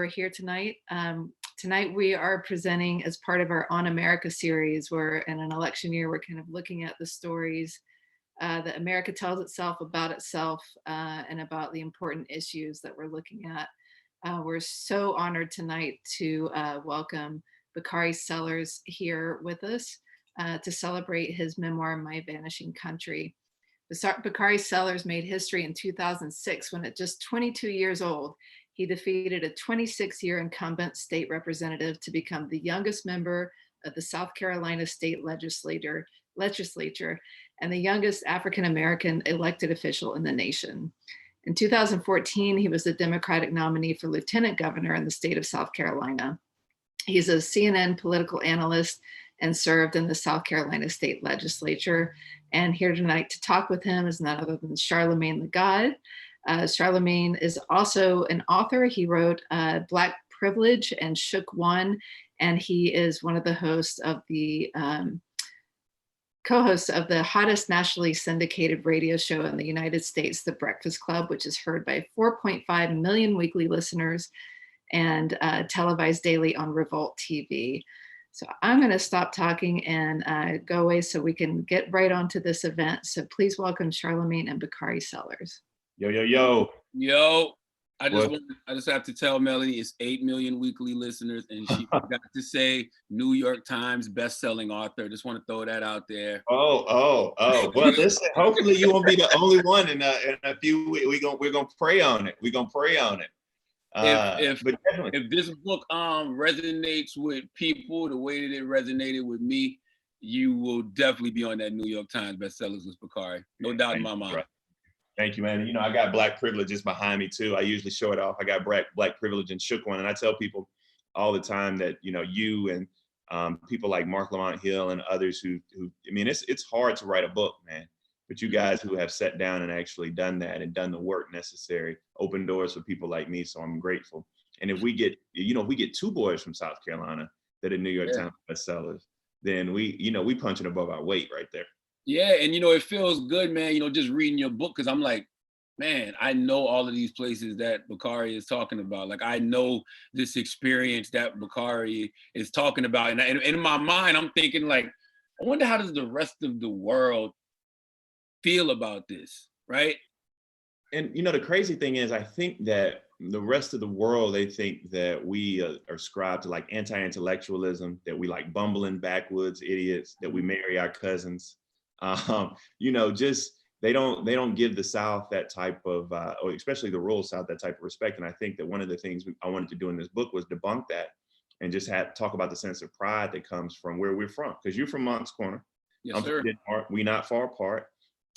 we're here tonight. Tonight we are presenting as part of our On America series, where in an election year, we're kind of looking at the stories that America tells itself, and about the important issues that we're looking at. We're so honored tonight to welcome Bakari Sellers here with us to celebrate his memoir, My Vanishing Country. Bakari Sellers made history in 2006 when at just 22 years old, he defeated a 26-year incumbent state representative to become the youngest member of the South Carolina state legislature and the youngest African-American elected official in the nation. In 2014, he was the Democratic nominee for lieutenant governor in the state of South Carolina. He's a CNN political analyst and served in the South Carolina state legislature. And here tonight to talk with him is none other than Charlamagne the God. Charlamagne is also an author. He wrote Black Privilege and Shook One, and he is one of the hosts of the co-hosts of the hottest nationally syndicated radio show in the United States, The Breakfast Club, which is heard by 4.5 million weekly listeners and televised daily on Revolt TV. So I'm going to stop talking and go away so we can get right onto this event. So please welcome Charlamagne and Bakari Sellers. Yo, yo, yo. Yo. I just have to tell Melody it's 8 million weekly listeners, and she forgot to say New York Times bestselling author. Just want to throw that out there. Oh. Well, listen, hopefully you won't be the only one in a few weeks. We're gonna pray on it. If this book resonates with people the way that it resonated with me, you will definitely be on that New York Times bestsellers with Bakari. No doubt in my mind. Right. Thank you, man. You know, I got Black Privilege just behind me too. I usually show it off. I got Black Privilege and Shook One. And I tell people all the time that, you know, you and people like Mark Lamont Hill and others who I mean, it's hard to write a book, man. But you guys who have sat down and actually done that and done the work necessary, open doors for people like me. So I'm grateful. And if we get, we get two boys from South Carolina that are New York Times bestsellers, then we punching above our weight right there. Yeah, and it feels good, man, just reading your book, because I'm like, man, I know all of these places that Bakari is talking about. Like, I know this experience that Bakari is talking about. And in my mind, I'm thinking, like, I wonder how does the rest of the world feel about this, right? And, the crazy thing is, I think that the rest of the world, they think that we are ascribed to like anti-intellectualism, that we like bumbling backwoods idiots, that we marry our cousins. Just they don't give the South that type of, or especially the rural South, that type of respect. And I think that one of the things I wanted to do in this book was debunk that and just talk about the sense of pride that comes from where we're from. Because you're from Moncks Corner. Yes, sir. We're not far apart,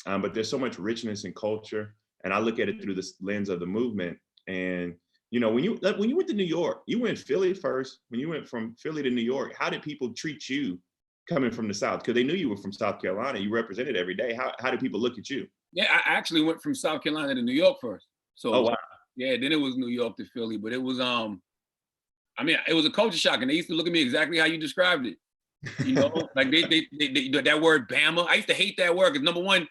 but there's so much richness in culture. And I look at it through this lens of the movement. And when you went to New York, you went Philly first. When you went from Philly to New York, how did people treat you? Coming from the South, because they knew you were from South Carolina, you represented every day. How do people look at you? Yeah, I actually went from South Carolina to New York first. So, oh, wow. Yeah, then it was New York to Philly, but it was it was a culture shock, and they used to look at me exactly how you described it. Like they that word Bama. I used to hate that word because, number one,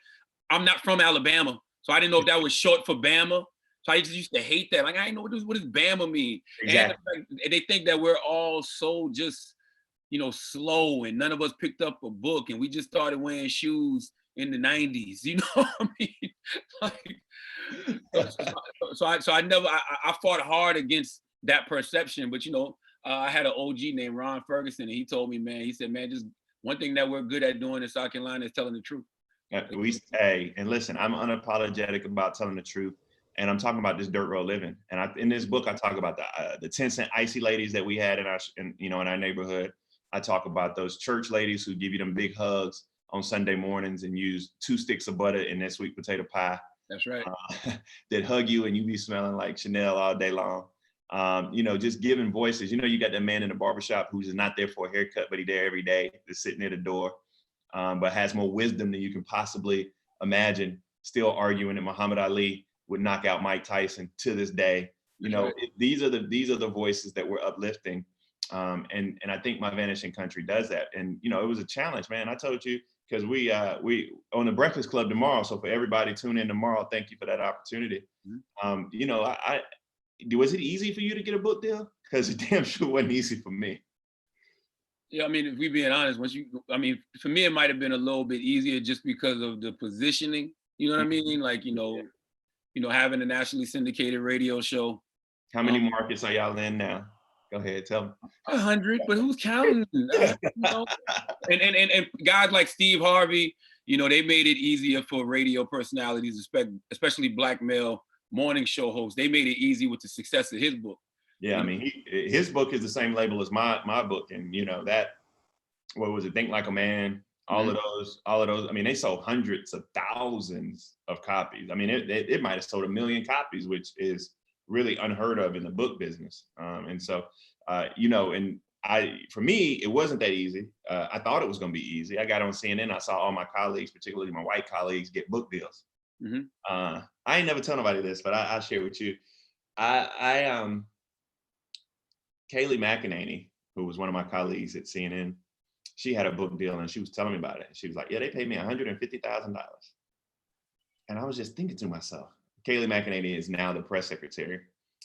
I'm not from Alabama, so I didn't know if that was short for Bama. So I just used to hate that. Like, I didn't know what does Bama mean. Exactly. And they think that we're all so just slow, and none of us picked up a book, and we just started wearing shoes in the 90s. You know what I mean? I fought hard against that perception. But I had an OG named Ron Ferguson, and he told me, man, he said, man, just one thing that we're good at doing in South Carolina is telling the truth. And listen, I'm unapologetic about telling the truth. And I'm talking about this dirt road living. And in this book, I talk about the 10-cent icy ladies that we had in our neighborhood. I talk about those church ladies who give you them big hugs on Sunday mornings and use 2 sticks of butter in their sweet potato pie. That's right. That hug you and you be smelling like Chanel all day long. Just giving voices. You got that man in the barbershop who's just not there for a haircut, but he's there every day, just sitting at the door, but has more wisdom than you can possibly imagine, still arguing that Muhammad Ali would knock out Mike Tyson to this day. Right. These are the voices that we're uplifting. And I think My Vanishing Country does that. And, it was a challenge, man. I told you, because we on the Breakfast Club tomorrow. So for everybody tune in tomorrow, thank you for that opportunity. Mm-hmm. was it easy for you to get a book deal? Because it damn sure wasn't easy for me. Yeah, I mean, if we being honest, for me, it might have been a little bit easier just because of the positioning. You know what I mean? Like, having a nationally syndicated radio show. How many markets are y'all in now? Go ahead, tell me. 100, but who's counting? And guys like Steve Harvey, they made it easier for radio personalities, especially Black male morning show hosts. They made it easy with the success of his book. Yeah, I mean, his book is the same label as my book, and that, what was it? Think Like a Man. All of those. I mean, they sold hundreds of thousands of copies. I mean, it might have sold 1 million copies, which is really unheard of in the book business. And so, for me, it wasn't that easy. I thought it was going to be easy. I got on CNN. I saw all my colleagues, particularly my white colleagues, get book deals. I ain't never tell nobody this, but I'll share with you. Kayleigh McEnany, who was one of my colleagues at CNN, she had a book deal and she was telling me about it. She was like, yeah, they paid me $150,000. And I was just thinking to myself, Kayleigh McEnany is now the press secretary.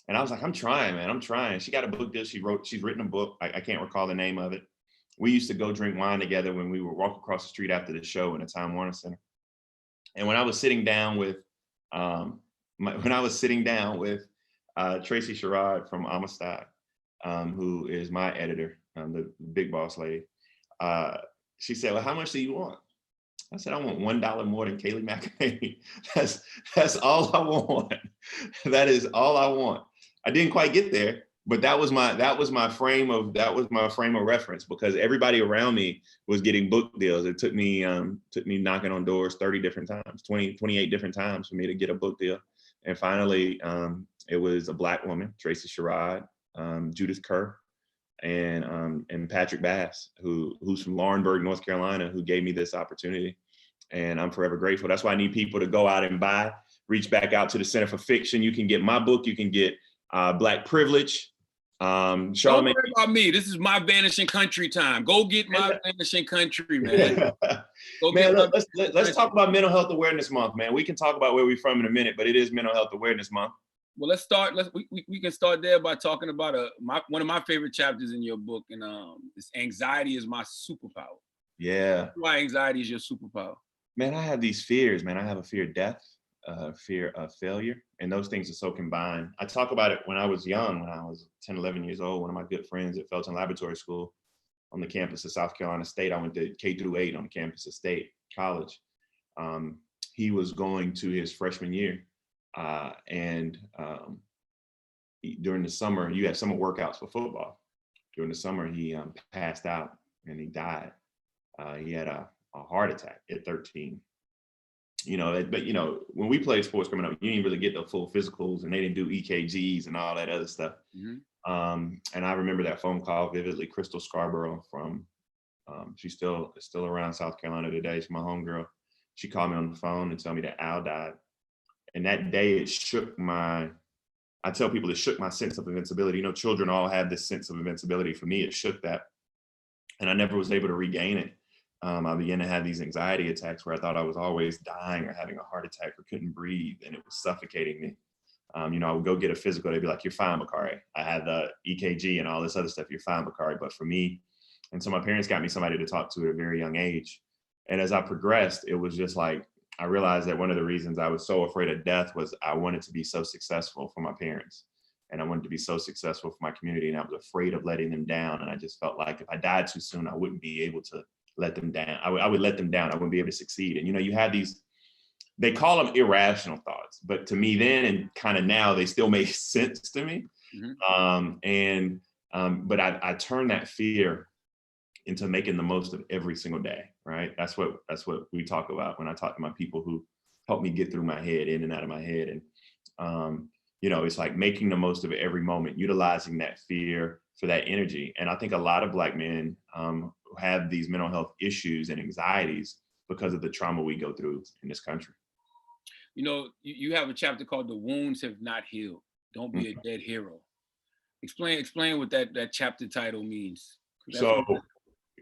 And I was like, I'm trying, man, I'm trying. She got a book deal. She's written a book. I can't recall the name of it. We used to go drink wine together when we would walk across the street after the show in the Time Warner Center. And when I was sitting down with, Tracy Sherrod from Amistad, who is my editor, the big boss lady, she said, well, how much do you want? I said, I want $1 more than Kayleigh McEnany. That's all I want. That is all I want. I didn't quite get there, but that was my frame of reference, because everybody around me was getting book deals. It took me knocking on doors 30 different times, 28 different times for me to get a book deal. And finally, it was a Black woman, Tracy Sherrod, Judith Kerr, and Patrick Bass, who's from Laurinburg, North Carolina, who gave me this opportunity. And I'm forever grateful. That's why I need people to go out and reach back out to the Center for Fiction. You can get my book, you can get Black Privilege. Charlamagne. Don't worry about me. This is my Vanishing Country time. Go get my Vanishing Country, man. Let's talk about Mental Health Awareness Month, man. We can talk about where we're from in a minute, but it is Mental Health Awareness Month. Well, let's start. We can start there by talking about one of my favorite chapters in your book, and it's anxiety is my superpower. Yeah. Why anxiety is your superpower? Man, I have these fears, man. I have a fear of death, fear of failure, and those things are so combined. I talk about it when I was young, when I was 10, 11 years old. One of my good friends at Felton Laboratory School on the campus of South Carolina State. I went to K-8 on the campus of State College. He was going to his freshman year. During the summer, you have summer workouts for football. During the summer, he passed out and he died. He had a heart attack at 13. But when we played sports coming up, you didn't really get the full physicals, and they didn't do EKGs and all that other stuff. And I remember that phone call vividly. Crystal Scarborough she's still around South Carolina today. She's my homegirl. She called me on the phone and told me that Al died. And that day it shook I tell people it shook my sense of invincibility. Children all have this sense of invincibility. For me, it shook that. And I never was able to regain it. I began to have these anxiety attacks where I thought I was always dying or having a heart attack or couldn't breathe, and it was suffocating me. I would go get a physical. They'd be like, you're fine, Bakari. I had the EKG and all this other stuff. You're fine, Bakari. But for me, and so my parents got me somebody to talk to at a very young age. And as I progressed, it was just like, I realized that one of the reasons I was so afraid of death was I wanted to be so successful for my parents. And I wanted to be so successful for my community. And I was afraid of letting them down. And I just felt like if I died too soon, I wouldn't be able to let them down. I would let them down. I wouldn't be able to succeed. And, you have these, they call them irrational thoughts. But to me then, and kind of now, they still make sense to me. But I turned that fear into making the most of every single day, right? That's what we talk about when I talk to my people who help me get through my head, in and out of my head. And, it's like making the most of every moment, utilizing that fear for that energy. And I think a lot of Black men have these mental health issues and anxieties because of the trauma we go through in this country. You have a chapter called "The Wounds Have Not Healed. Don't Be a Dead Hero." Explain what that chapter title means.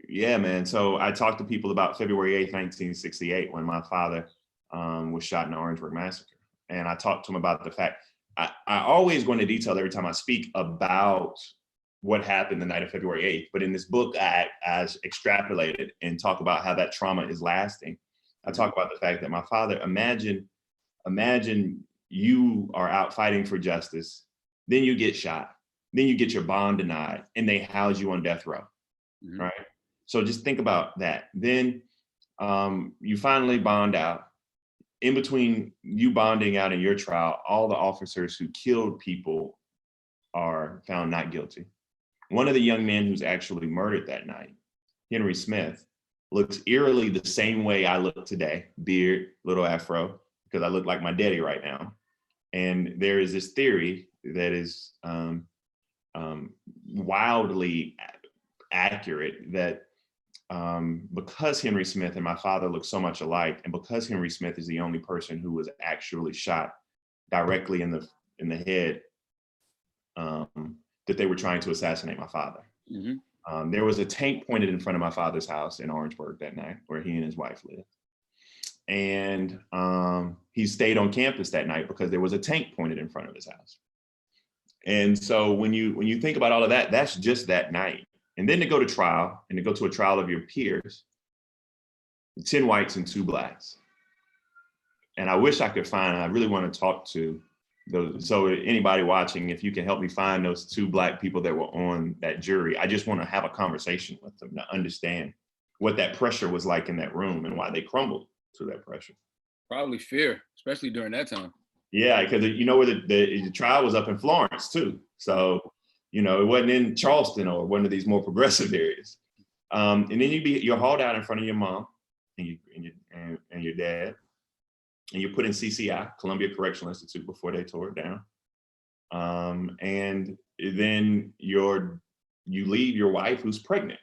Yeah, man. So I talked to people about February 8th, 1968, when my father was shot in the Hardburg Massacre. And I talked to him about the fact I always go into detail every time I speak about what happened the night of February 8th. But in this book, I extrapolated and talk about how that trauma is lasting. I talk about the fact that my father, imagine you are out fighting for justice, then you get shot, then you get your bond denied, and they house you on death row, right? So just think about that. Then you finally bond out. In between you bonding out in your trial, all the officers who killed people are found not guilty. One of the young men who's actually murdered that night, Henry Smith, looks eerily the same way I look today, beard, little afro, because I look like my daddy right now. And there is this theory that is wildly accurate that because Henry Smith and my father look so much alike, and because Henry Smith is the only person who was actually shot directly in the head, that they were trying to assassinate my father. There was a tank pointed in front of my father's house in Orangeburg that night, where he and his wife lived. And he stayed on campus that night because there was a tank pointed in front of his house. And so when you think about all of that, that's just that night. And then to go to trial, and to go to a trial of your peers, 10 whites and 2 blacks. And I wish I could find, I really want to talk to those. So anybody watching, if you can help me find those 2 black people that were on that jury, I just want to have a conversation with them to understand what that pressure was like in that room and why they crumbled to that pressure. Probably fear, especially during that time. Yeah, because you know where the trial was up in Florence too. So, you know, it wasn't in Charleston or one of these more progressive areas. And then you're hauled out in front of your mom and your dad, and you're put in CCI, Columbia Correctional Institute, before they tore it down. And then you leave your wife who's pregnant,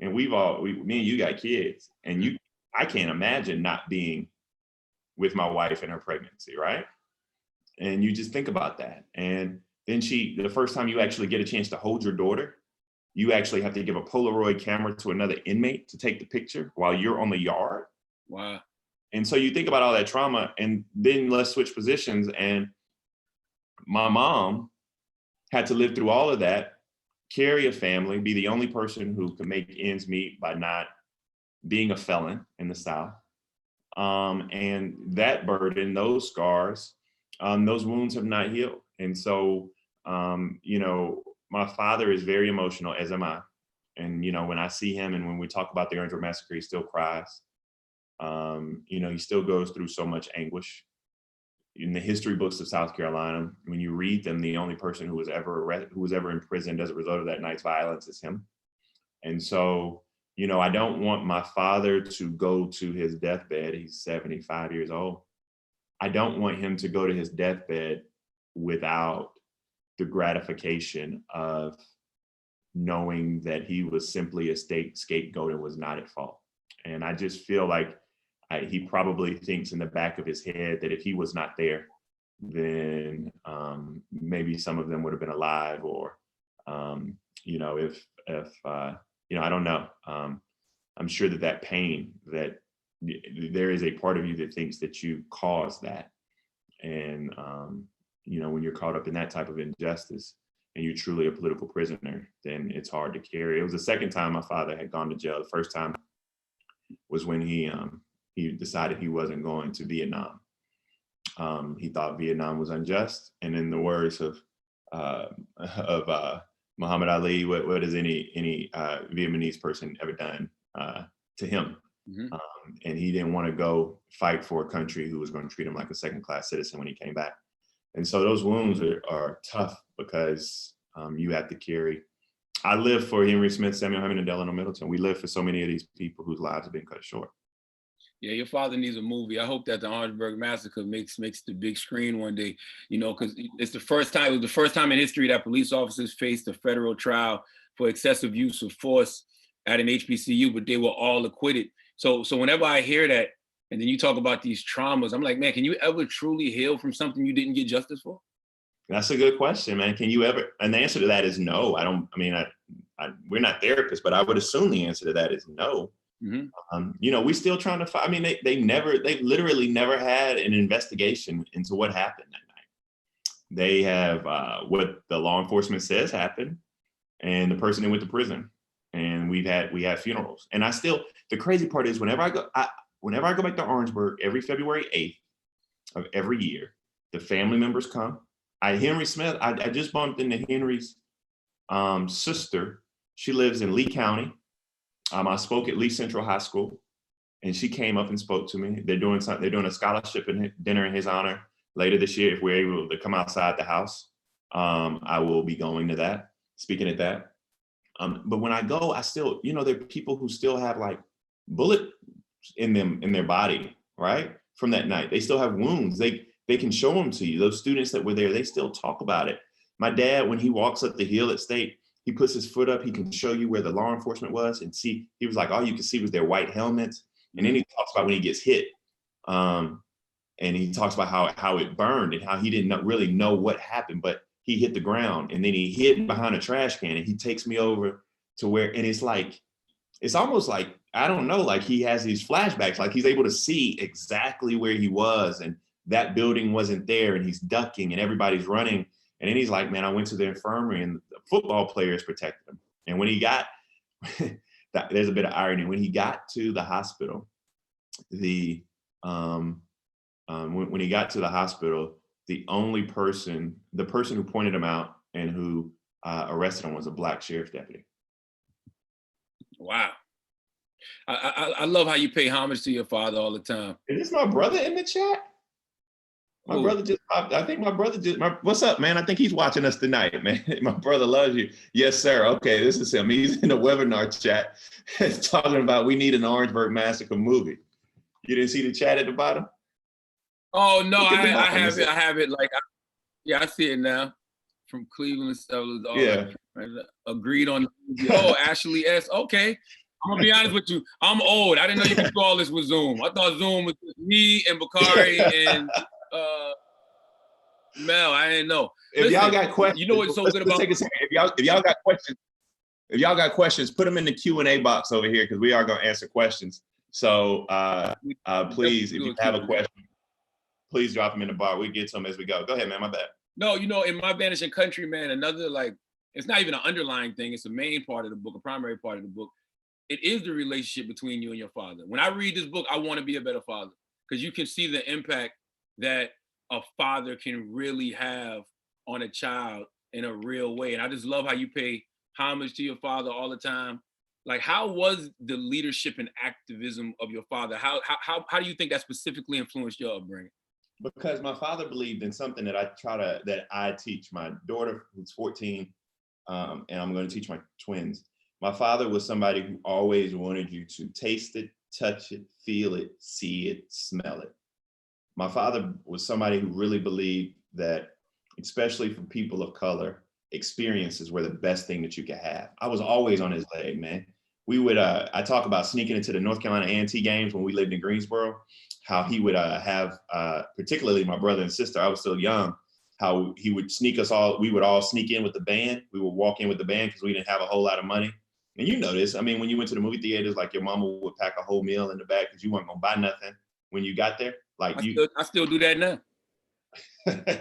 and me and you got kids, and I can't imagine not being with my wife in her pregnancy, right? And you just think about that. And then the first time you actually get a chance to hold your daughter, you actually have to give a Polaroid camera to another inmate to take the picture while you're on the yard. Wow. And so you think about all that trauma, and then let's switch positions. And my mom had to live through all of that, carry a family, be the only person who could make ends meet by not being a felon in the South. And that burden, those scars, those wounds have not healed. And so, you know, my father is very emotional, as am I. And, you know, when I see him and when we talk about the Hardburg Massacre, he still cries. You know, he still goes through so much anguish. In the history books of South Carolina, when you read them, the only person who was ever imprisoned as a result of that night's violence is him. And so, you know, I don't want my father to go to his deathbed. He's 75 years old. I don't want him to go to his deathbed without the gratification of knowing that he was simply a scapegoat and was not at fault. And I just feel like he probably thinks in the back of his head that if he was not there, then maybe some of them would have been alive, or, you know, if you know, I don't know. I'm sure that pain, that there is a part of you that thinks that you caused that. And, you know, when you're caught up in that type of injustice and you're truly a political prisoner, then it's hard to carry. It was the second time my father had gone to jail. The first time was when he decided he wasn't going to Vietnam. He thought Vietnam was unjust. And in the words of Muhammad Ali, what has any Vietnamese person ever done to him? And he didn't want to go fight for a country who was going to treat him like a second-class citizen when he came back. And so those wounds are tough, because you have to carry. I live for Henry Smith, Samuel Herman, and Delano Middleton. We live for so many of these people whose lives have been cut short. Yeah, your father needs a movie. I hope that the Hardburg Massacre makes the big screen one day, you know, because it's the first time, it was the first time in history that police officers faced a federal trial for excessive use of force at an HBCU, but they were all acquitted. So whenever I hear that, and then you talk about these traumas, I'm like, man, can you ever truly heal from something you didn't get justice for? That's a good question, man. Can you ever? And the answer to that is no. We're not therapists, but I would assume the answer to that is no. You know, we still trying to find. I mean, they literally never had an investigation into what happened that They have what the law enforcement says happened, and the person that went to prison. And we have funerals. And the crazy part is whenever I go back to Orangeburg every February 8th of every year, the family members come. Henry Smith, I just bumped into Henry's sister. She lives in Lee County. I spoke at Lee Central High School, and she came up and spoke to me. They're doing a scholarship dinner in his honor later this year. If we're able to come outside the house, I will be going to that, speaking at that. But when I go, I still, there are people who still have like bullets in their body, right? From that night. They still have wounds. They can show them to you. Those students that were there, they still talk about it. My dad, when he walks up the hill at State, he puts his foot up, he can show you where the law enforcement was and see, he was like, all you can see was their white helmets. And then he talks about when he gets hit. And he talks about how it burned and how he didn't really know what happened, but he hit the ground and then he hid behind a trash can, and he takes me over to where, and it's almost like, I don't know, like he has these flashbacks, like he's able to see exactly where he was and that building wasn't there and he's ducking and everybody's running. And then he's like, man, I went to the infirmary and the football players protected him. And when he got, there's a bit of irony, when he got to the hospital, when he got to the hospital, the person who pointed him out and who arrested him was a Black sheriff's deputy. Wow. I love how you pay homage to your father all the time. Is this my brother in the chat? My brother just popped. I think my brother just, what's up, man? I think he's watching us tonight, man. My brother loves you. Yes, sir. Okay, this is him. He's in the webinar chat talking about we need an Orangeburg Massacre movie. You didn't see the chat at the bottom? Oh, no, I have it. Like, I see it now. From Cleveland. Yeah. Agreed on. Oh, Ashley S. Okay. I'm gonna be honest with you. I'm old. I didn't know you could do all this with Zoom. I thought Zoom was me and Bakari and Mel. I didn't know. If y'all got questions, you know what's so good about if y'all got questions, put them in the Q&A box over here because we are gonna answer questions. So please, if you have a question, please drop them in the bar. We get to them as we go. Go ahead, man. My bad. No, in My Vanishing Country, man, another, like, it's not even an underlying thing. It's a main part of the book, a primary part of the book. It is the relationship between you and your father. When I read this book, I want to be a better father because you can see the impact that a father can really have on a child in a real way. And I just love how you pay homage to your father all the time. Like, how was the leadership and activism of your father? How do you think that specifically influenced your upbringing? Because my father believed in something that I teach my daughter who's 14, and I'm going to teach my twins. My father was somebody who always wanted you to taste it, touch it, feel it, see it, smell it. My father was somebody who really believed that, especially for people of color, experiences were the best thing that you could have. I was always on his leg, man. We would, I talk about sneaking into the North Carolina A&T games when we lived in Greensboro, how he would have, particularly my brother and sister, I was still young, how he would sneak us all, we would all sneak in with the band. We would walk in with the band because we didn't have a whole lot of money. And you know this, I mean, when you went to the movie theaters, like your mama would pack a whole meal in the bag because you weren't gonna buy nothing when you got there. Like I still do that now.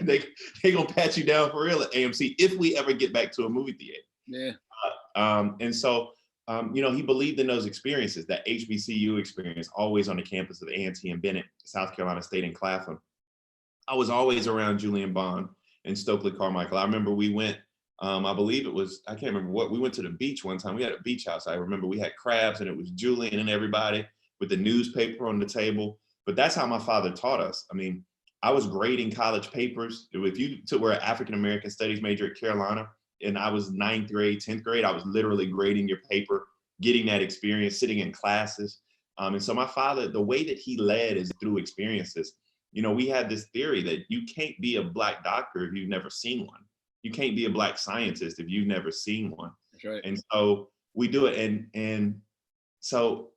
they gonna pat you down for real at AMC if we ever get back to a movie theater. Yeah. And so, he believed in those experiences, that HBCU experience, always on the campus of A&T and Bennett, South Carolina State in Claflin. I was always around Julian Bond and Stokely Carmichael. I remember we went, I believe it was, I can't remember what, we went to the beach one time. We had a beach house. I remember we had crabs and it was Julian and everybody with the newspaper on the table. But that's how my father taught us. I mean, I was grading college papers. If you were an African-American studies major at Carolina, and I was 9th grade, 10th grade, I was literally grading your paper, getting that experience, sitting in classes. And so my father, the way that he led is through experiences. We had this theory that you can't be a Black doctor if you've never seen one. You can't be a Black scientist if you've never seen one. That's right. And so we do it. And so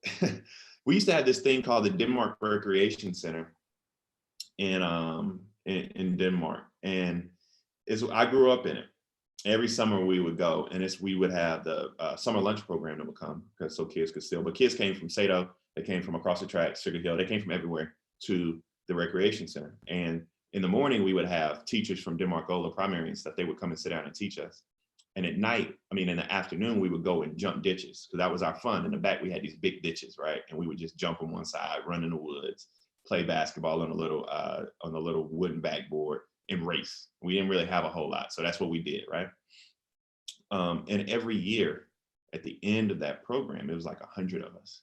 we used to have this thing called the Denmark Recreation Center in Denmark. And I grew up in it. Every summer we would go, and we would have the summer lunch program that would come, because so kids could still, but kids came from Sado, they came from across the track, Sugar Hill, they came from everywhere to the recreation center. And in the morning, we would have teachers from Denmark-Ola primary and stuff. They would come and sit down and teach us. And at night, in the afternoon, we would go and jump ditches because that was our fun. In the back, we had these big ditches, right? And we would just jump on one side, run in the woods, play basketball on a little wooden backboard and race. We didn't really have a whole lot. So that's what we did, right? And every year at the end of that program, it was like 100 of us.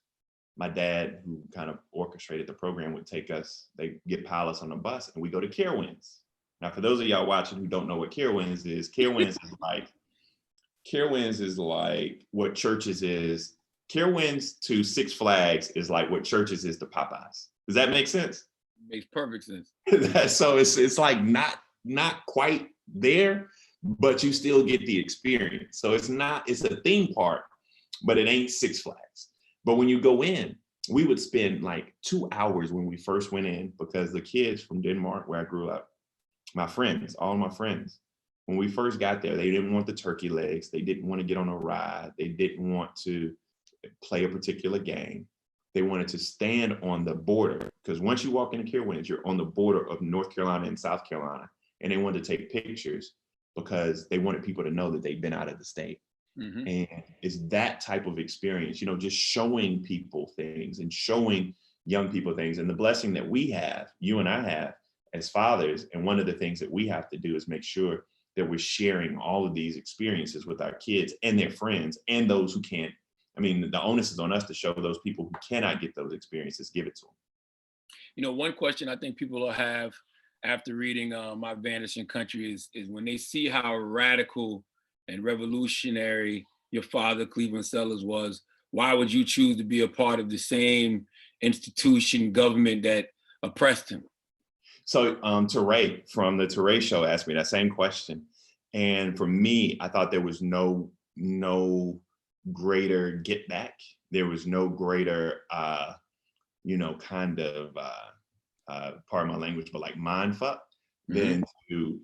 My dad, who kind of orchestrated the program, would take us, they get pile us on a bus and we go to Carowinds. Now, for those of y'all watching who don't know what Carowinds is what Churches is. Carowinds to Six Flags is like what Churches is to Popeyes. Does that make sense? Makes perfect sense. So it's like not quite there, but you still get the experience. So it's a theme park, but it ain't Six Flags. But when you go in, we would spend like 2 hours when we first went in, because the kids from Denmark, where I grew up, all my friends, when we first got there, they didn't want the turkey legs. They didn't want to get on a ride. They didn't want to play a particular game. They wanted to stand on the border, because once you walk into Carowinds, you're on the border of North Carolina and South Carolina. And they wanted to take pictures because they wanted people to know that they'd been out of the state. Mm-hmm. And it's that type of experience, just showing people things and showing young people things. And the blessing that we have, you and I have as fathers, and one of the things that we have to do is make sure that we're sharing all of these experiences with our kids and their friends and those who can't. The onus is on us to show those people who cannot get those experiences, give it to them. One question I think people will have after reading My Vanishing Country is when they see how radical and revolutionary your father, Cleveland Sellers, was, why would you choose to be a part of the same institution, government that oppressed him? So Teray from the Teray Show asked me that same question. And for me, I thought there was no greater get back. There was no greater, pardon my language, but like mind fuck, than to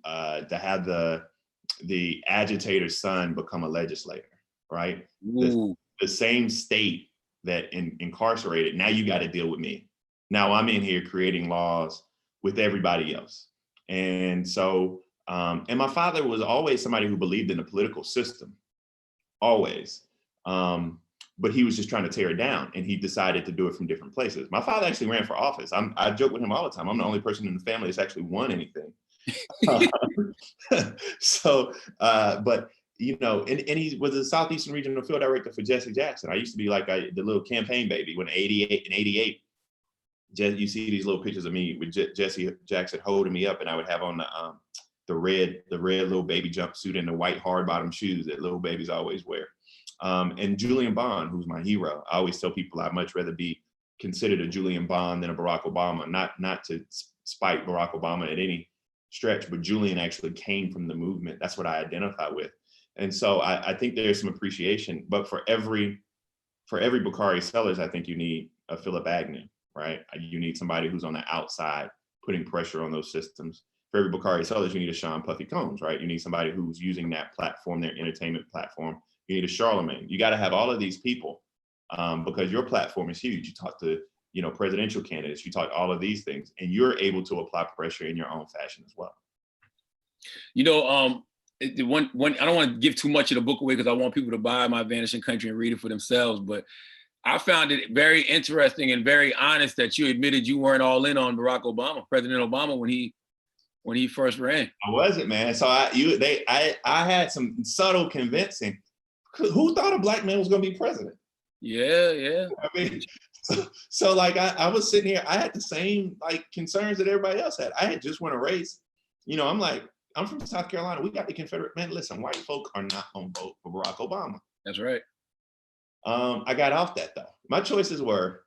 have the agitator's son become a legislator, right? The same state that incarcerated, now you got to deal with me. Now I'm in here creating laws with everybody else. And so, and my father was always somebody who believed in the political system, always. But he was just trying to tear it down, and he decided to do it from different places. My father actually ran for office. I joke with him all the time. I'm the only person in the family that's actually won anything. But and he was the Southeastern Regional Field Director for Jesse Jackson. I used to be like the little campaign baby when 88. You see these little pictures of me with Jesse Jackson holding me up, and I would have on the red little baby jumpsuit and the white hard bottom shoes that little babies always wear. And Julian Bond, who's my hero. I always tell people I'd much rather be considered a Julian Bond than a Barack Obama. Not to spite Barack Obama at any stretch, but Julian actually came from the movement. That's what I identify with. And so I think there's some appreciation. But for every Bakari Sellers, I think you need a Philip Agnew, right? You need somebody who's on the outside putting pressure on those systems. For every Bakari Sellers, you need a Sean Puffy Combs, right? You need somebody who's using that platform, their entertainment platform. You need a Charlamagne. You got to have all of these people because your platform is huge. You talk to, presidential candidates, you talk all of these things, and you're able to apply pressure in your own fashion as well. I don't want to give too much of the book away because I want people to buy My Vanishing Country and read it for themselves. But I found it very interesting and very honest that you admitted you weren't all in on Barack Obama, President Obama, when he first ran. I wasn't, man. So I had some subtle convincing. Who thought a black man was going to be president? Yeah. So like I was sitting here, I had the same like concerns that everybody else had. I had just won a race. I'm like, I'm from South Carolina. We got the Confederate. Man, listen, white folk are not going to vote for Barack Obama. That's right. I got off that though. My choices were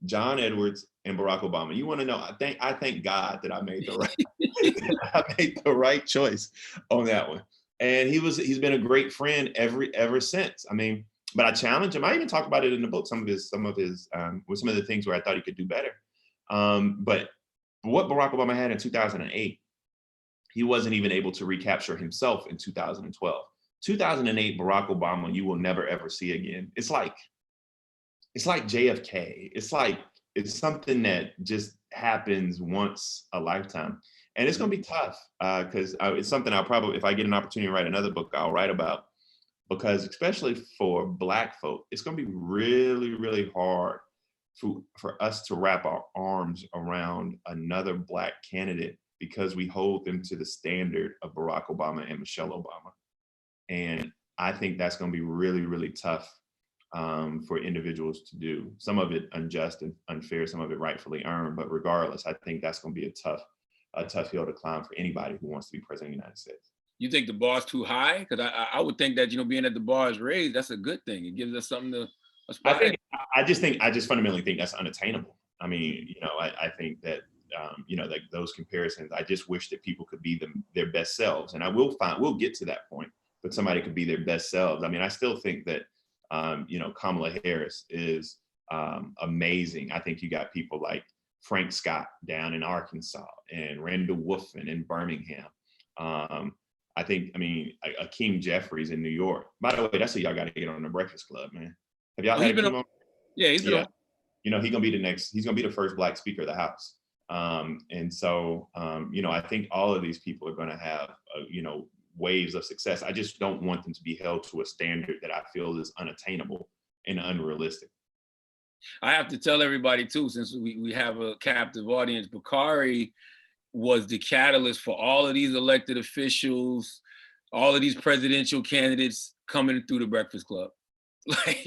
John Edwards and Barack Obama. You want to know? I thank God that I made the right choice on that one. And he's been a great friend ever since. But I challenged him. I even talked about it in the book. Some of the things where I thought he could do better. But what Barack Obama had in 2008, he wasn't even able to recapture himself in 2012. 2008 Barack Obama, you will never ever see again. It's like JFK. It's like it's something that just happens once a lifetime. And it's going to be tough because it's something I'll probably, if I get an opportunity to write another book, I'll write about, because especially for Black folk, it's going to be really, really hard for us to wrap our arms around another Black candidate, because we hold them to the standard of Barack Obama and Michelle Obama. And I think that's going to be really, really tough for individuals to do. Some of it unjust and unfair, some of it rightfully earned, but regardless, I think that's going to be a tough hill to climb for anybody who wants to be president of the United States. You think the bar's too high? Because I would think that, being at the bar is raised, that's a good thing. It gives us something to aspire. I just fundamentally think that's unattainable. I mean, I think that, like those comparisons, I just wish that people could be their best selves. And we'll get to that point, but somebody could be their best selves. I mean, I still think that, Kamala Harris is amazing. I think you got people like Frank Scott down in Arkansas and Randall Wolfen in Birmingham. I think, Akeem Jeffries in New York. By the way, that's who y'all got to get on the Breakfast Club, man. Have y'all had Akeem on? Yeah, he's been on. He's gonna be the first Black Speaker of the House. And so, I think all of these people are gonna have, waves of success. I just don't want them to be held to a standard that I feel is unattainable and unrealistic. I have to tell everybody too, since we have a captive audience, Bakari was the catalyst for all of these elected officials, all of these presidential candidates coming through the Breakfast Club. Like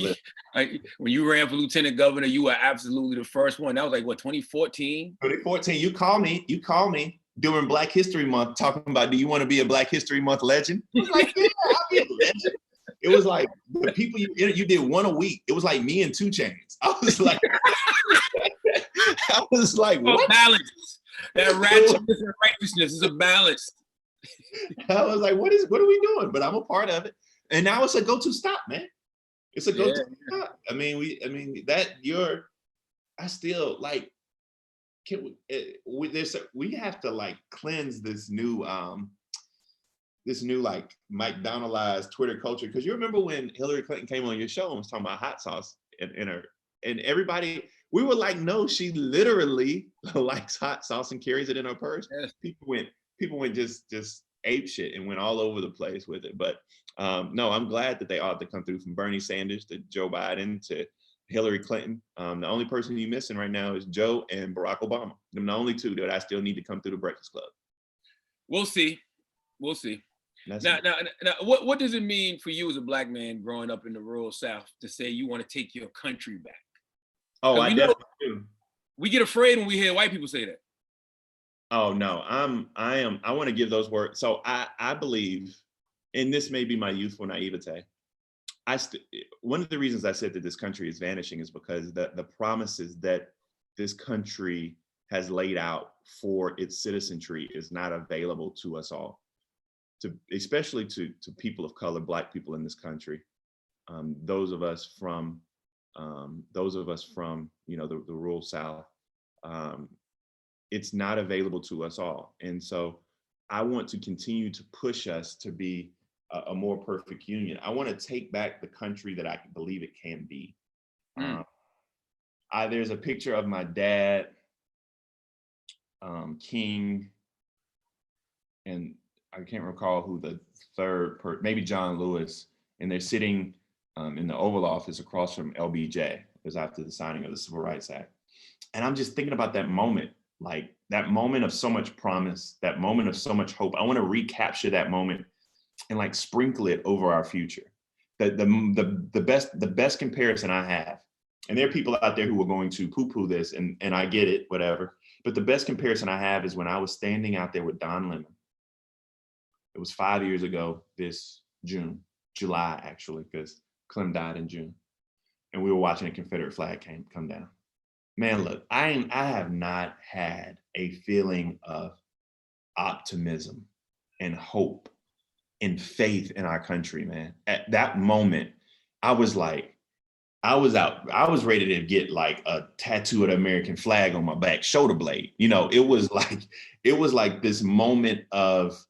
when you ran for lieutenant governor, you were absolutely the first one. That was like what, 2014? 2014. You call me during Black History Month talking about, do you want to be a Black History Month legend? I was like, yeah, I'll be a legend. It was like the people you did one a week. It was like me and 2 Chainz. I was like, what? Balance. That righteousness and righteousness is a balance. I was like, what are we doing? But I'm a part of it. And now it's a go-to stop, man. It's a go-to stop. I still like, we have to like cleanse this new like Mike Donaldized Twitter culture. Because you remember when Hillary Clinton came on your show and was talking about hot sauce and everybody, we were like, no, she literally likes hot sauce and carries it in her purse. Yes. People went just ape shit and went all over the place with it. But no, I'm glad that they ought to come through, from Bernie Sanders to Joe Biden to Hillary Clinton. The only person you're missing right now is Joe and Barack Obama. They're the only 2 that I still need to come through the Breakfast Club. We'll see. Now, what does it mean for you as a Black man growing up in the rural South to say you want to take your country back? Oh, I definitely do. We get afraid when we hear white people say that. Oh no, I want to give those words. So I believe, and this may be my youthful naivete, one of the reasons I said that this country is vanishing is because the promises that this country has laid out for its citizenry is not available to us all, especially to people of color, Black people in this country, those of us from the rural South. It's not available to us all. And so I want to continue to push us to be a more perfect union. I want to take back the country that I believe it can be. There's a picture of my dad, King, and I can't recall who the third maybe John Lewis, and they're sitting in the Oval Office across from LBJ. It was after the signing of the Civil Rights Act. And I'm just thinking about that moment, like that moment of so much promise, that moment of so much hope. I want to recapture that moment and like sprinkle it over our future. The best comparison I have, and there are people out there who are going to poo-poo this, and I get it, whatever. But the best comparison I have is when I was standing out there with Don Lemon. It was 5 years ago this July actually, because Clem died in June. And we were watching a Confederate flag come down. Man, look, I have not had a feeling of optimism and hope and faith in our country, man. At that moment, I was ready to get like a tattoo of the American flag on my back, shoulder blade. It was like this moment of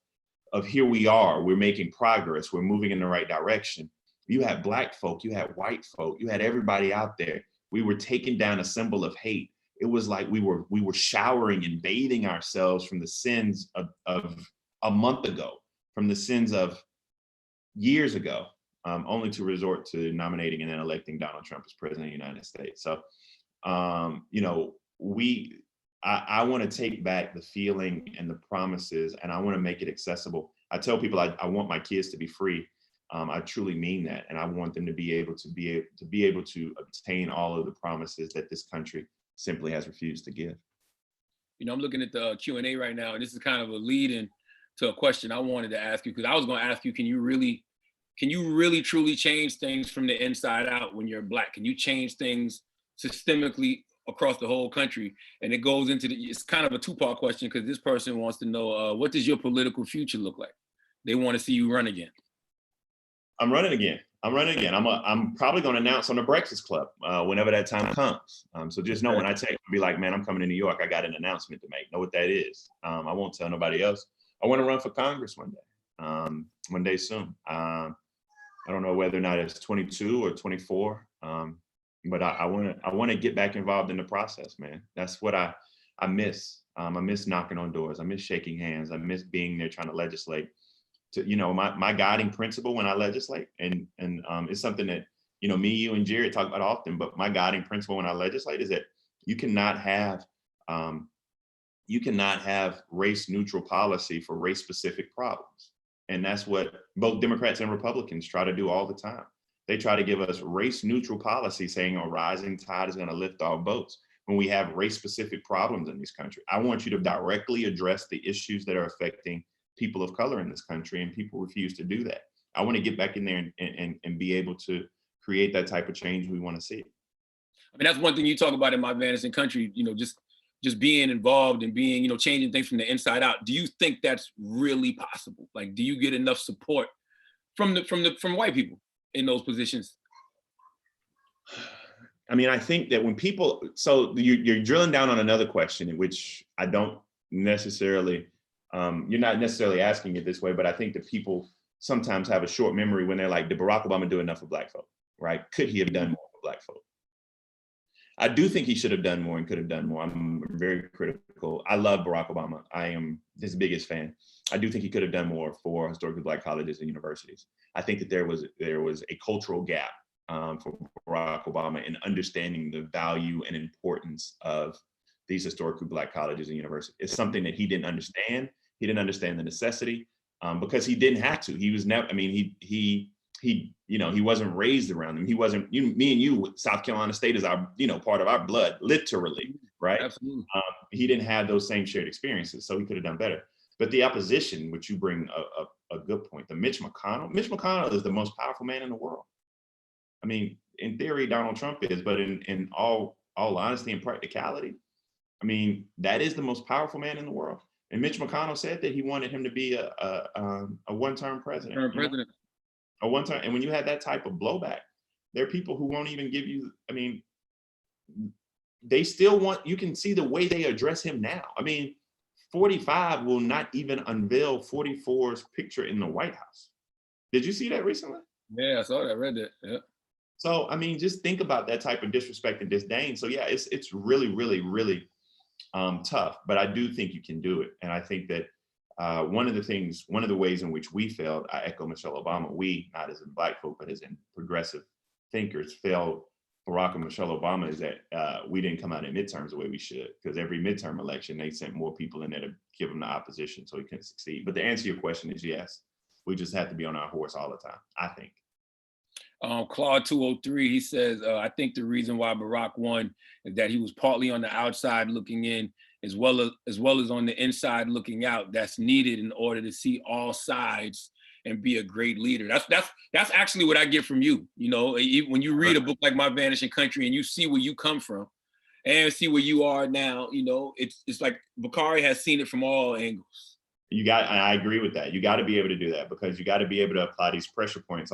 here we are, we're making progress, we're moving in the right direction. You had Black folk, you had white folk, you had everybody out there. We were taking down a symbol of hate it was like we were showering and bathing ourselves from the sins of a month ago, from the sins of years ago, only to resort to nominating and then electing Donald Trump as president of the United States. So, you know, I want to take back the feeling and the promises, and I want to make it accessible. I tell people I want my kids to be free. I truly mean that, and I want them to be able to obtain all of the promises that this country simply has refused to give. You know, I'm looking at the Q&A right now, and this is kind of a lead-in to a question I wanted to ask you, because I was going to ask you, can you really truly change things from the inside out when you're Black? Can you change things systemically across the whole country? And it goes into it's kind of a two-part question, because this person wants to know, what does your political future look like? They want to see you run again. I'm running again. I'm probably going to announce on the Breakfast Club whenever that time comes. So just know when I take, I'll be like, man, I'm coming to New York. I got an announcement to make. Know what that is. I won't tell nobody else. I want to run for Congress one day soon. I don't know whether or not it's 22 or 24, but I want to get back involved in the process, man. That's what I miss. I miss knocking on doors. I miss shaking hands. I miss being there trying to legislate. To, you know, my guiding principle when I legislate, and it's something that, you know, me, you, and Jared talk about often, but my guiding principle when I legislate is that you cannot have race neutral policy for race specific problems. And that's what both Democrats and Republicans try to do all the time. They try to give us race neutral policy saying a rising tide is going to lift all boats when we have race specific problems in this country. I want you to directly address the issues that are affecting people of color in this country, and people refuse to do that. I want to get back in there and be able to create that type of change we want to see. I mean, that's one thing you talk about in My Vanishing Country, you know, just being involved and being, you know, changing things from the inside out. Do you think that's really possible? Like, do you get enough support from white people in those positions? I mean, I think that when people, so you're drilling down on another question in which I don't necessarily, you're not necessarily asking it this way, but I think that people sometimes have a short memory when they're like, did Barack Obama do enough for Black folk, right? Could he have done more for Black folk? I do think he should have done more and could have done more. I'm very critical. I love Barack Obama. I am his biggest fan. I do think he could have done more for historically Black colleges and universities. I think that there was a cultural gap for Barack Obama in understanding the value and importance of these historically Black colleges and universities. It's something that he didn't understand. He didn't understand the necessity because he didn't have to. He was never, I mean, he you know, he wasn't raised around them. He wasn't, me and you, South Carolina State is our, you know, part of our blood, literally, right? Absolutely. He didn't have those same shared experiences, so he could have done better. But the opposition, which you bring a good point, the Mitch McConnell is the most powerful man in the world. I mean, in theory, Donald Trump is, but in all honesty and practicality, I mean, that is the most powerful man in the world. And Mitch McConnell said that he wanted him to be a one-term president. A one-term, and when you have that type of blowback, there are people who won't even give you, I mean, they still want, you can see the way they address him now. I mean, 45 will not even unveil 44's picture in the White House. Did you see that recently? Yeah, I saw that, read that, yeah. So, I mean, just think about that type of disrespect and disdain. So yeah, it's really, really, really tough, but I do think you can do it. And I think that one of the ways in which we failed, I echo Michelle Obama, we, not as in Black folk, but as in progressive thinkers, failed Barack and Michelle Obama, is that we didn't come out in midterms the way we should, because every midterm election, they sent more people in there to give him the opposition so he couldn't succeed. But the answer to your question is yes, we just have to be on our horse all the time, I think. Claude 203, he says, I think the reason why Barack won is that he was partly on the outside looking in, as well as on the inside looking out. That's needed in order to see all sides and be a great leader. That's actually what I get from you. You know, when you read a book like My Vanishing Country and you see where you come from and see where you are now, you know, it's like Bakari has seen it from all angles. I agree with that. You got to be able to do that, because you got to be able to apply these pressure points.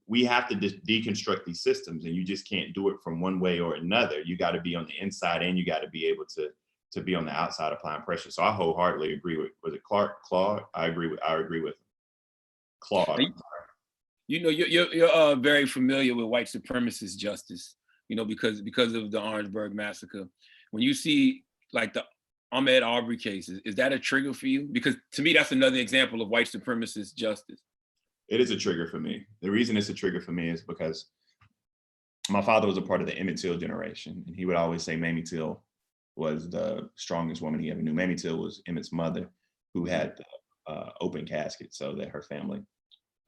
We have to deconstruct these systems, and you just can't do it from one way or another. You got to be on the inside, and you got to be able to be on the outside applying pressure. So I wholeheartedly agree with, was it Claude? I agree with Claude. You know, you're very familiar with white supremacist justice, you know, because of the Hardburg Massacre. when you see like the Ahmaud Arbery cases, is that a trigger for you? Because to me, that's another example of white supremacist justice. It is a trigger for me. The reason it's a trigger for me is because my father was a part of the Emmett Till generation, and he would always say Mamie Till was the strongest woman he ever knew. Mamie Till was Emmett's mother, who had the open casket so that her family,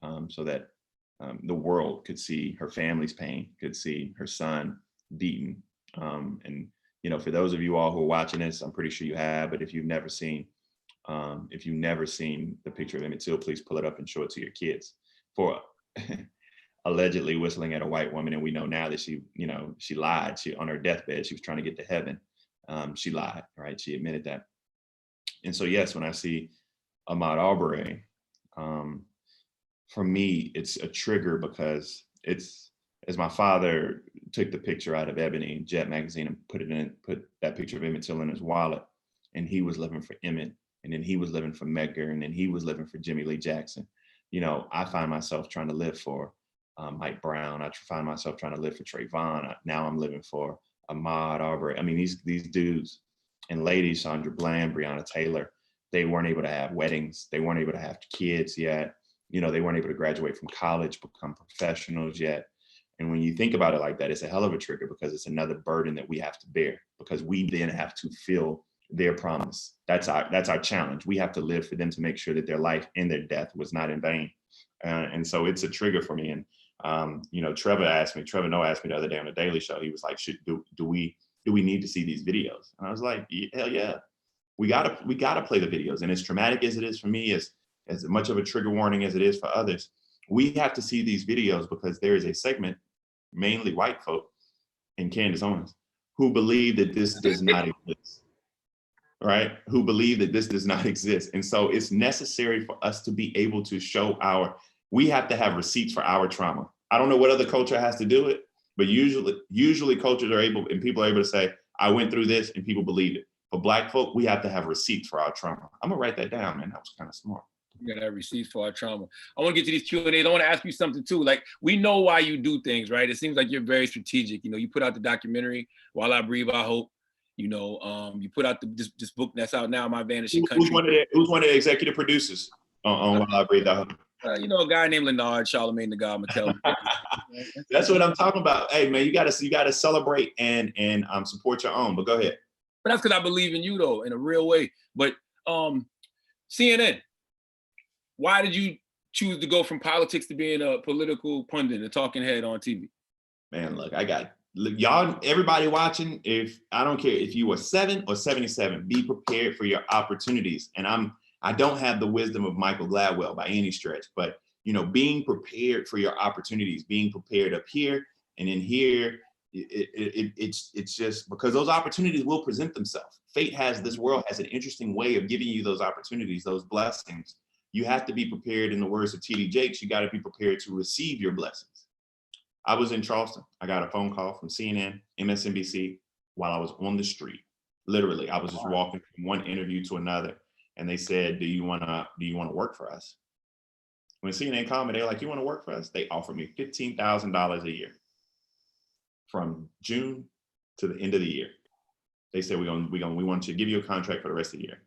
the world could see her family's pain, could see her son beaten. And you know, for those of you all who are watching this, I'm pretty sure you have, but if you've never seen the picture of Emmett Till, please pull it up and show it to your kids. For allegedly whistling at a white woman, and we know now that she lied. She, on her deathbed, she was trying to get to heaven. She lied, right? She admitted that. And so yes, when I see Ahmaud Arbery, for me, it's a trigger because it's, as my father took the picture out of Ebony Jet magazine and put that picture of Emmett Till in his wallet, and he was living for Emmett, and then he was living for Medgar, and then he was living for Jimmy Lee Jackson. You know, I find myself trying to live for Mike Brown. I find myself trying to live for Trayvon. Now I'm living for Ahmaud Arbery. I mean, these dudes and ladies, Sandra Bland, Breonna Taylor, they weren't able to have weddings. They weren't able to have kids yet. You know, they weren't able to graduate from college, become professionals yet. And when you think about it like that, it's a hell of a trigger because it's another burden that we have to bear, because we then have to fill their promise. That's our challenge. We have to live for them to make sure that their life and their death was not in vain. And so it's a trigger for me. And you know, Trevor Noah asked me the other day on the Daily Show. He was like, do we need to see these videos? And I was like, hell yeah, we gotta play the videos. And as traumatic as it is for me, as much of a trigger warning as it is for others, we have to see these videos because there is a segment, mainly white folk and Candace Owens, who believe that this does not exist. Right? Who believe that this does not exist. And so it's necessary for us to be able to show we have to have receipts for our trauma. I don't know what other culture has to do it, but usually cultures are able, and people are able to say, I went through this, and people believe it. For Black folk, we have to have receipts for our trauma. I'm gonna write that down, man. That was kind of smart. We gotta have receipts for our trauma. I want to get to these Q&As. I want to ask you something too. Like, we know why you do things, right? It seems like you're very strategic. You know, you put out the documentary, While I Breathe, I Hope. You know, you put out this book that's out now, My Vanishing Country. Who's one of the executive producers on While I Breathe, I Hope? You know, a guy named Leonard, Charlamagne the God Mattel. That's what I'm talking about. Hey man, you gotta celebrate and support your own. But go ahead. But that's because I believe in you though, in a real way. But CNN, why did you choose to go from politics to being a political pundit, a talking head on TV? Man, look, y'all, everybody watching, if I don't care if you were 7 or 77, be prepared for your opportunities. And I don't have the wisdom of Michael Gladwell by any stretch, but you know, being prepared for your opportunities, being prepared up here and in here, it's just because those opportunities will present themselves. This world has an interesting way of giving you those opportunities, those blessings. You have to be prepared. In the words of T.D. Jakes, you got to be prepared to receive your blessings. I was in Charleston. I got a phone call from CNN, MSNBC, while I was on the street. Literally, I was just walking from one interview to another, and they said, "Do you want to work for us?" When CNN called me, they were like, "You want to work for us?" They offered me $15,000 a year from June to the end of the year. They said, we want to give you a contract for the rest of the year.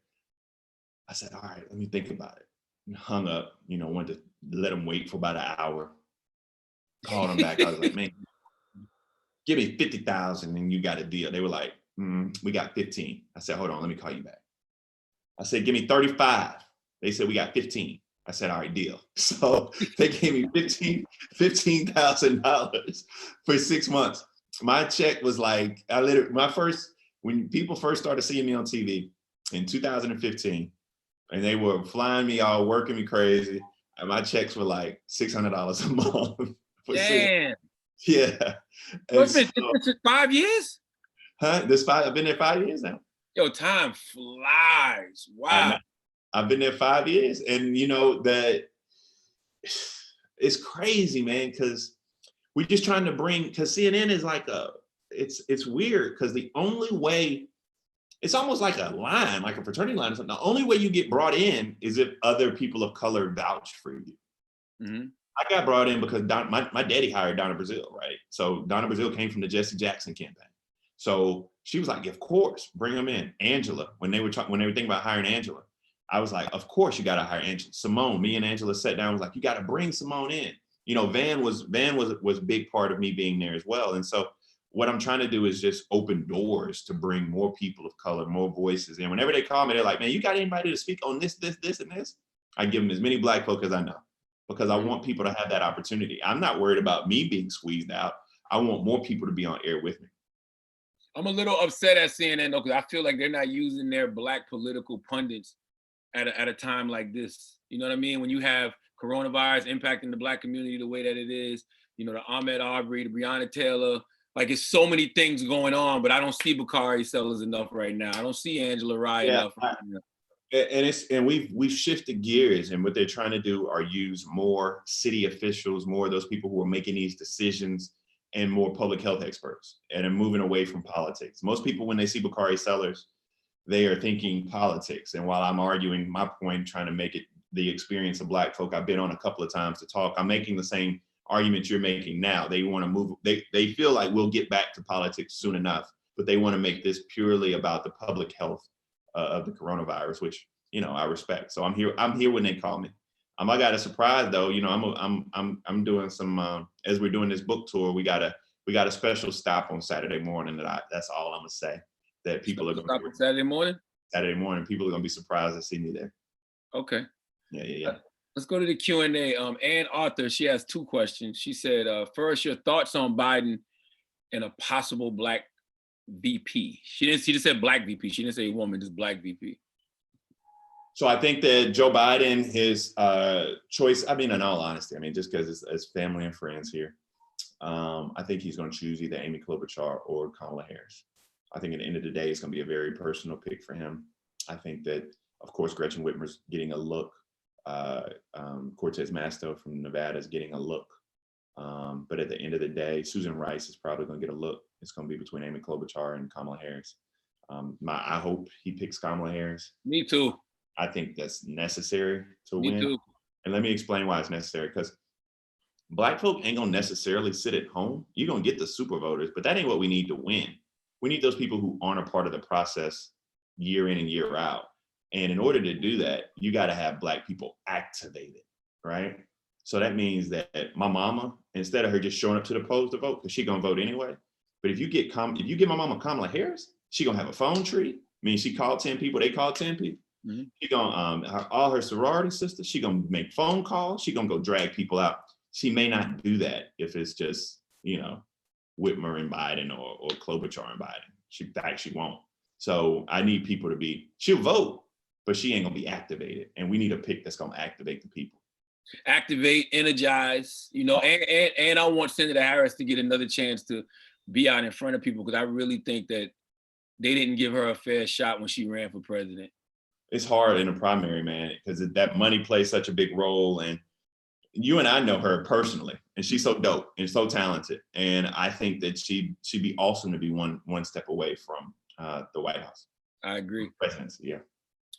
I said, all right, let me think about it. And hung up, you know, went to let them wait for about an hour. Called them back. I was like, man, give me 50,000 and you got a deal. They were like, we got 15. I said, hold on, let me call you back. I said, give me 35. They said, we got 15. I said, all right, deal. So they gave me $15,000 for 6 months. My check was like, when people first started seeing me on TV in 2015, and they were flying me all, working me crazy, and my checks were like $600 a month. Damn. Yeah. What's it, 5 years? Huh? I've been there 5 years now. Yo, time flies. Wow. I've been there 5 years, and you know that it's crazy, man, because we're just trying to because CNN is like it's weird, because the only way, it's almost like a line, like a fraternity line or something. The only way you get brought in is if other people of color vouch for you. Mm-hmm. I got brought in because my daddy hired Donna Brazile, right? So Donna Brazile came from the Jesse Jackson campaign. So She was like, of course, bring them in. Angela, when they were thinking about hiring Angela, I was like, of course you got to hire Angela. Simone, me and Angela sat down, was like, you got to bring Simone in. You know, Van was a big part of me being there as well. And so what I'm trying to do is just open doors to bring more people of color, more voices. And whenever they call me, they're like, man, you got anybody to speak on this, and this? I give them as many Black folk as I know, because I want people to have that opportunity. I'm not worried about me being squeezed out. I want more people to be on air with me. I'm a little upset at CNN though, because I feel like they're not using their Black political pundits at a time like this. You know what I mean? When you have coronavirus impacting the Black community the way that it is, you know, the Ahmed Aubrey, the Breonna Taylor, like it's so many things going on, but I don't see Bakari Sellers enough right now. I don't see Angela Rye enough right now. And we've shifted gears, and what they're trying to do are use more city officials, more of those people who are making these decisions, and more public health experts, and are moving away from politics. Most people, when they see Bakari Sellers, they are thinking politics. And while I'm arguing my point, trying to make it the experience of Black folk, I've been on a couple of times to talk, I'm making the same argument you're making now. They want to move, they feel like we'll get back to politics soon enough, but they want to make this purely about the public health of the coronavirus, which, you know, I respect. So I'm here when they call me. I got a surprise though. You know, I'm doing some as we're doing this book tour. We got a special stop on Saturday morning that's all I'm gonna say. That people are gonna stop on Saturday morning. Saturday morning, people are gonna be surprised to see me there. Okay. Yeah. Let's go to the Q&A. Ann Arthur, she has two questions. She said, first, your thoughts on Biden and a possible Black VP. She just said Black VP. She didn't say woman, just Black VP. So I think that Joe Biden, his choice, I mean, in all honesty, I mean, just because it's family and friends here, I think he's going to choose either Amy Klobuchar or Kamala Harris. I think at the end of the day, it's going to be a very personal pick for him. I think that, of course, Gretchen Whitmer's getting a look. Cortez Masto from Nevada is getting a look. But at the end of the day, Susan Rice is probably going to get a look. It's going to be between Amy Klobuchar and Kamala Harris. I hope he picks Kamala Harris. Me too. I think that's necessary to win. Me too. And let me explain why it's necessary, because Black folk ain't gonna necessarily sit at home. You're gonna get the super voters, but that ain't what we need to win. We need those people who aren't a part of the process year in and year out. And in order to do that, you gotta have Black people activated, right? So that means that my mama, instead of her just showing up to the polls to vote, because she's gonna vote anyway, but if you get my mama Kamala Harris, she gonna have a phone tree. I mean, she called 10 people, they called 10 people. Mm-hmm. She gonna all her sorority sisters, she gonna make phone calls, she gonna go drag people out. She may not do that if it's just, you know, Whitmer and Biden or Klobuchar and Biden. She won't. So I need people to she'll vote, but she ain't gonna be activated. And we need a pick that's gonna activate the people. Activate, energize, you know, and I want Senator Harris to get another chance to be out in front of people, because I really think that they didn't give her a fair shot when she ran for president. It's hard in a primary, man, because that money plays such a big role. And you and I know her personally, and she's so dope and so talented. And I think that she'd be awesome to be one step away from the White House. I agree. Presidency, yeah.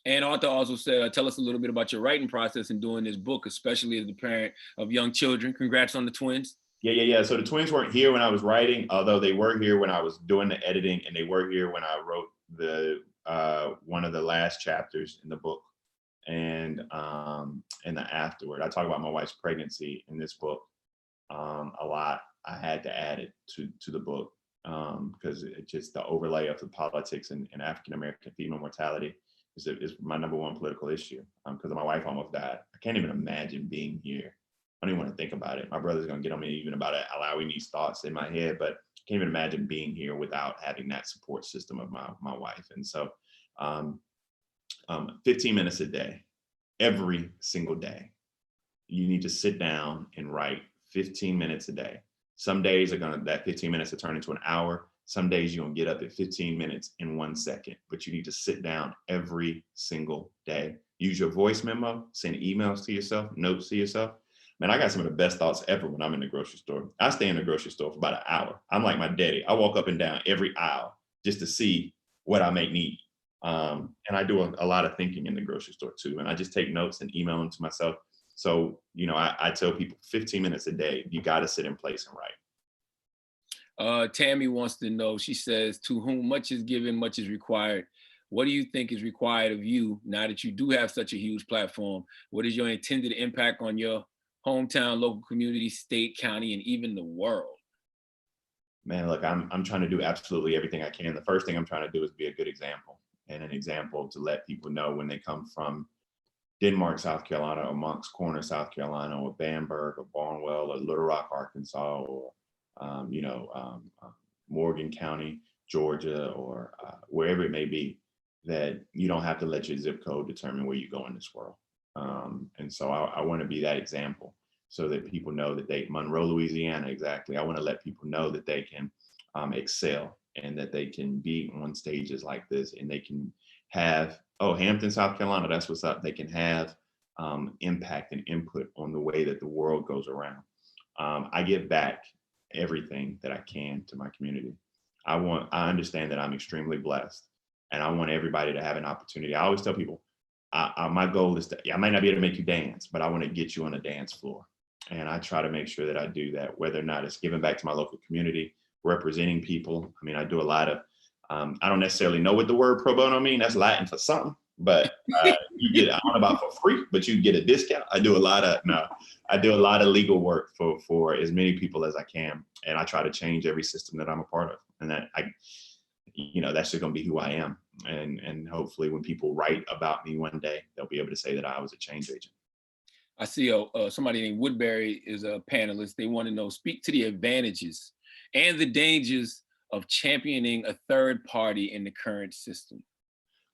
And Arthur also said, tell us a little bit about your writing process in doing this book, especially as the parent of young children. Congrats on the twins. Yeah. So the twins weren't here when I was writing, although they were here when I was doing the editing, and they were here when I wrote one of the last chapters in the book, and the afterward. I talk about my wife's pregnancy in this book a lot. I had to add it to the book because it just the overlay of the politics and African American female mortality is my number one political issue. Because my wife almost died. I can't even imagine being here. I don't even want to think about it. My brother's gonna get on me even about it, allowing these thoughts in my head, but I can't even imagine being here without having that support system of my wife. And so 15 minutes a day, every single day, you need to sit down and write 15 minutes a day. Some days that 15 minutes will turn into an hour. Some days you're gonna get up at 15 minutes in 1 second, but you need to sit down every single day. Use your voice memo, send emails to yourself, notes to yourself. Man, I got some of the best thoughts ever when I'm in the grocery store. I stay in the grocery store for about an hour. I'm like my daddy. I walk up and down every aisle just to see what I may need. And I do a lot of thinking in the grocery store too. And I just take notes and email them to myself. So, you know, I tell people 15 minutes a day, you got to sit in place and write. Tammy wants to know, she says, to whom much is given, much is required. What do you think is required of you now that you do have such a huge platform? What is your intended impact on your hometown, local community, state, county, and even the world? Man, look, I'm trying to do absolutely everything I can. The first thing I'm trying to do is be a good example, and an example to let people know when they come from Denmark, South Carolina, or Moncks Corner, South Carolina, or Bamberg, or Barnwell, or Little Rock, Arkansas, or Morgan County, Georgia, or wherever it may be, that you don't have to let your zip code determine where you go in this world. And so I want to be that example so that people know that Monroe, Louisiana, exactly. I want to let people know that they can excel and that they can be on stages like this, and they can have, Hampton, South Carolina, that's what's up. They can have impact and input on the way that the world goes around. I give back everything that I can to my community. I understand that I'm extremely blessed, and I want everybody to have an opportunity. I always tell people, my goal is I might not be able to make you dance, but I want to get you on a dance floor. And I try to make sure that I do that, whether or not it's giving back to my local community, representing people. I mean, I do a lot of, I don't necessarily know what the word pro bono mean. That's Latin for something, but you get, I don't know about for free, but you get a discount. I do a lot of legal work for as many people as I can. And I try to change every system that I'm a part of. And that that's just going to be who I am. And hopefully when people write about me one day, they'll be able to say that I was a change agent. I see somebody named Woodbury is a panelist. They want to know, speak to the advantages and the dangers of championing a third party in the current system.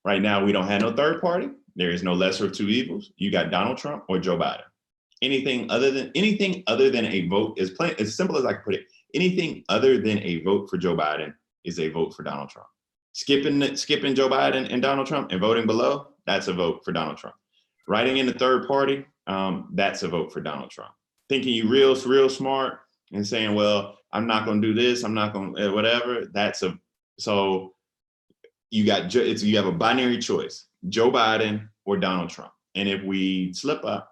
Right now, we don't have no third party. There is no lesser of two evils. You got Donald Trump or Joe Biden. Anything other than a vote is plain, as simple as I can put it. Anything other than a vote for Joe Biden is a vote for Donald Trump. Skipping Joe Biden and Donald Trump and voting below, that's a vote for Donald Trump. Writing in the third party, that's a vote for Donald Trump. Thinking you real smart and saying, well, I'm not going to do this, I'm not going to whatever. So you have a binary choice, Joe Biden or Donald Trump. And if we slip up,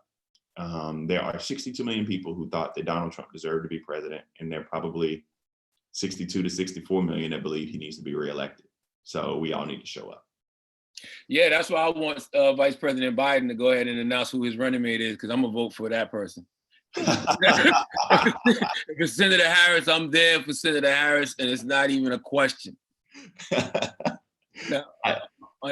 there are 62 million people who thought that Donald Trump deserved to be president, and there are probably 62 to 64 million that believe he needs to be reelected. So we all need to show up. Yeah, that's why I want Vice President Biden to go ahead and announce who his running mate is, because I'm gonna vote for that person. If it's Senator Harris, I'm there for Senator Harris, and it's not even a question. Now,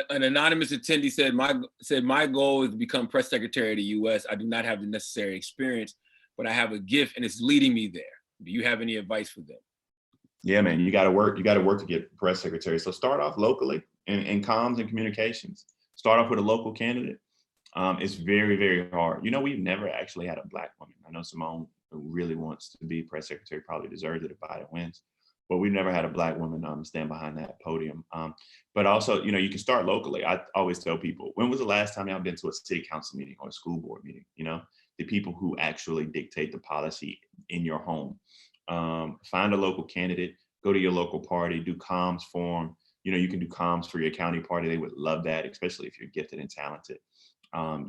an anonymous attendee said my goal is to become press secretary of the U.S. I do not have the necessary experience, but I have a gift, and it's leading me there. Do you have any advice for them? Yeah, man, you got to work. You got to work to get press secretary. So start off locally in comms and communications. Start off with a local candidate. It's very, very hard. We've never actually had a Black woman. I know Simone, who really wants to be press secretary, probably deserves it if Biden wins. But we've never had a Black woman stand behind that podium. But also, you can start locally. I always tell people, when was the last time y'all been to a city council meeting or a school board meeting? The people who actually dictate the policy in your home. Find a local candidate, go to your local party, do comms for them. You can do comms for your county party. They would love that, especially if you're gifted and talented.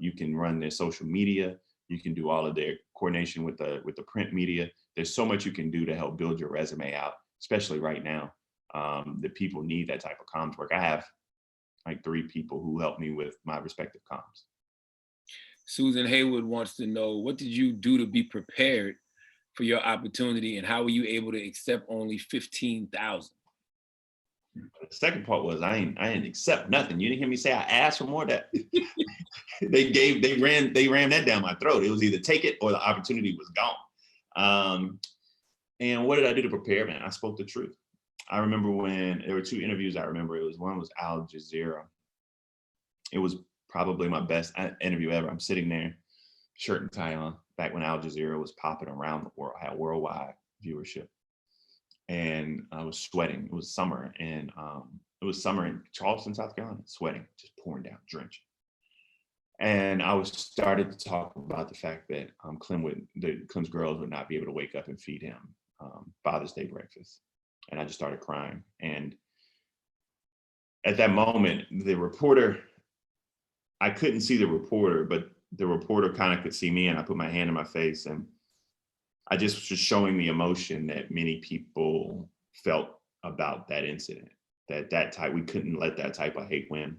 You can run their social media. You can do all of their coordination with the print media. There's so much you can do to help build your resume out, especially right now. The people need that type of comms work. I have like 3 people who help me with my respective comms. Susan Haywood wants to know, what did you do to be prepared for your opportunity, and how were you able to accept only 15,000? The second part was I didn't accept nothing. You didn't hear me say I asked for more. That they ran that down my throat. It was either take it or the opportunity was gone. And what did I do to prepare, man? I spoke the truth. I remember when there were 2 interviews. One was Al Jazeera. It was probably my best interview ever. I'm sitting there, shirt and tie on, back when Al Jazeera was popping around the world, had worldwide viewership. And I was sweating. It was summer, and it was summer in Charleston, South Carolina, sweating, just pouring down, drenching. And I started to talk about the fact that Clem's girls would not be able to wake up and feed him Father's Day breakfast. And I just started crying. And at that moment, the reporter, I couldn't see the reporter, but the reporter kind of could see me, and I put my hand in my face, and I just was showing the emotion that many people felt about that incident, we couldn't let that type of hate win.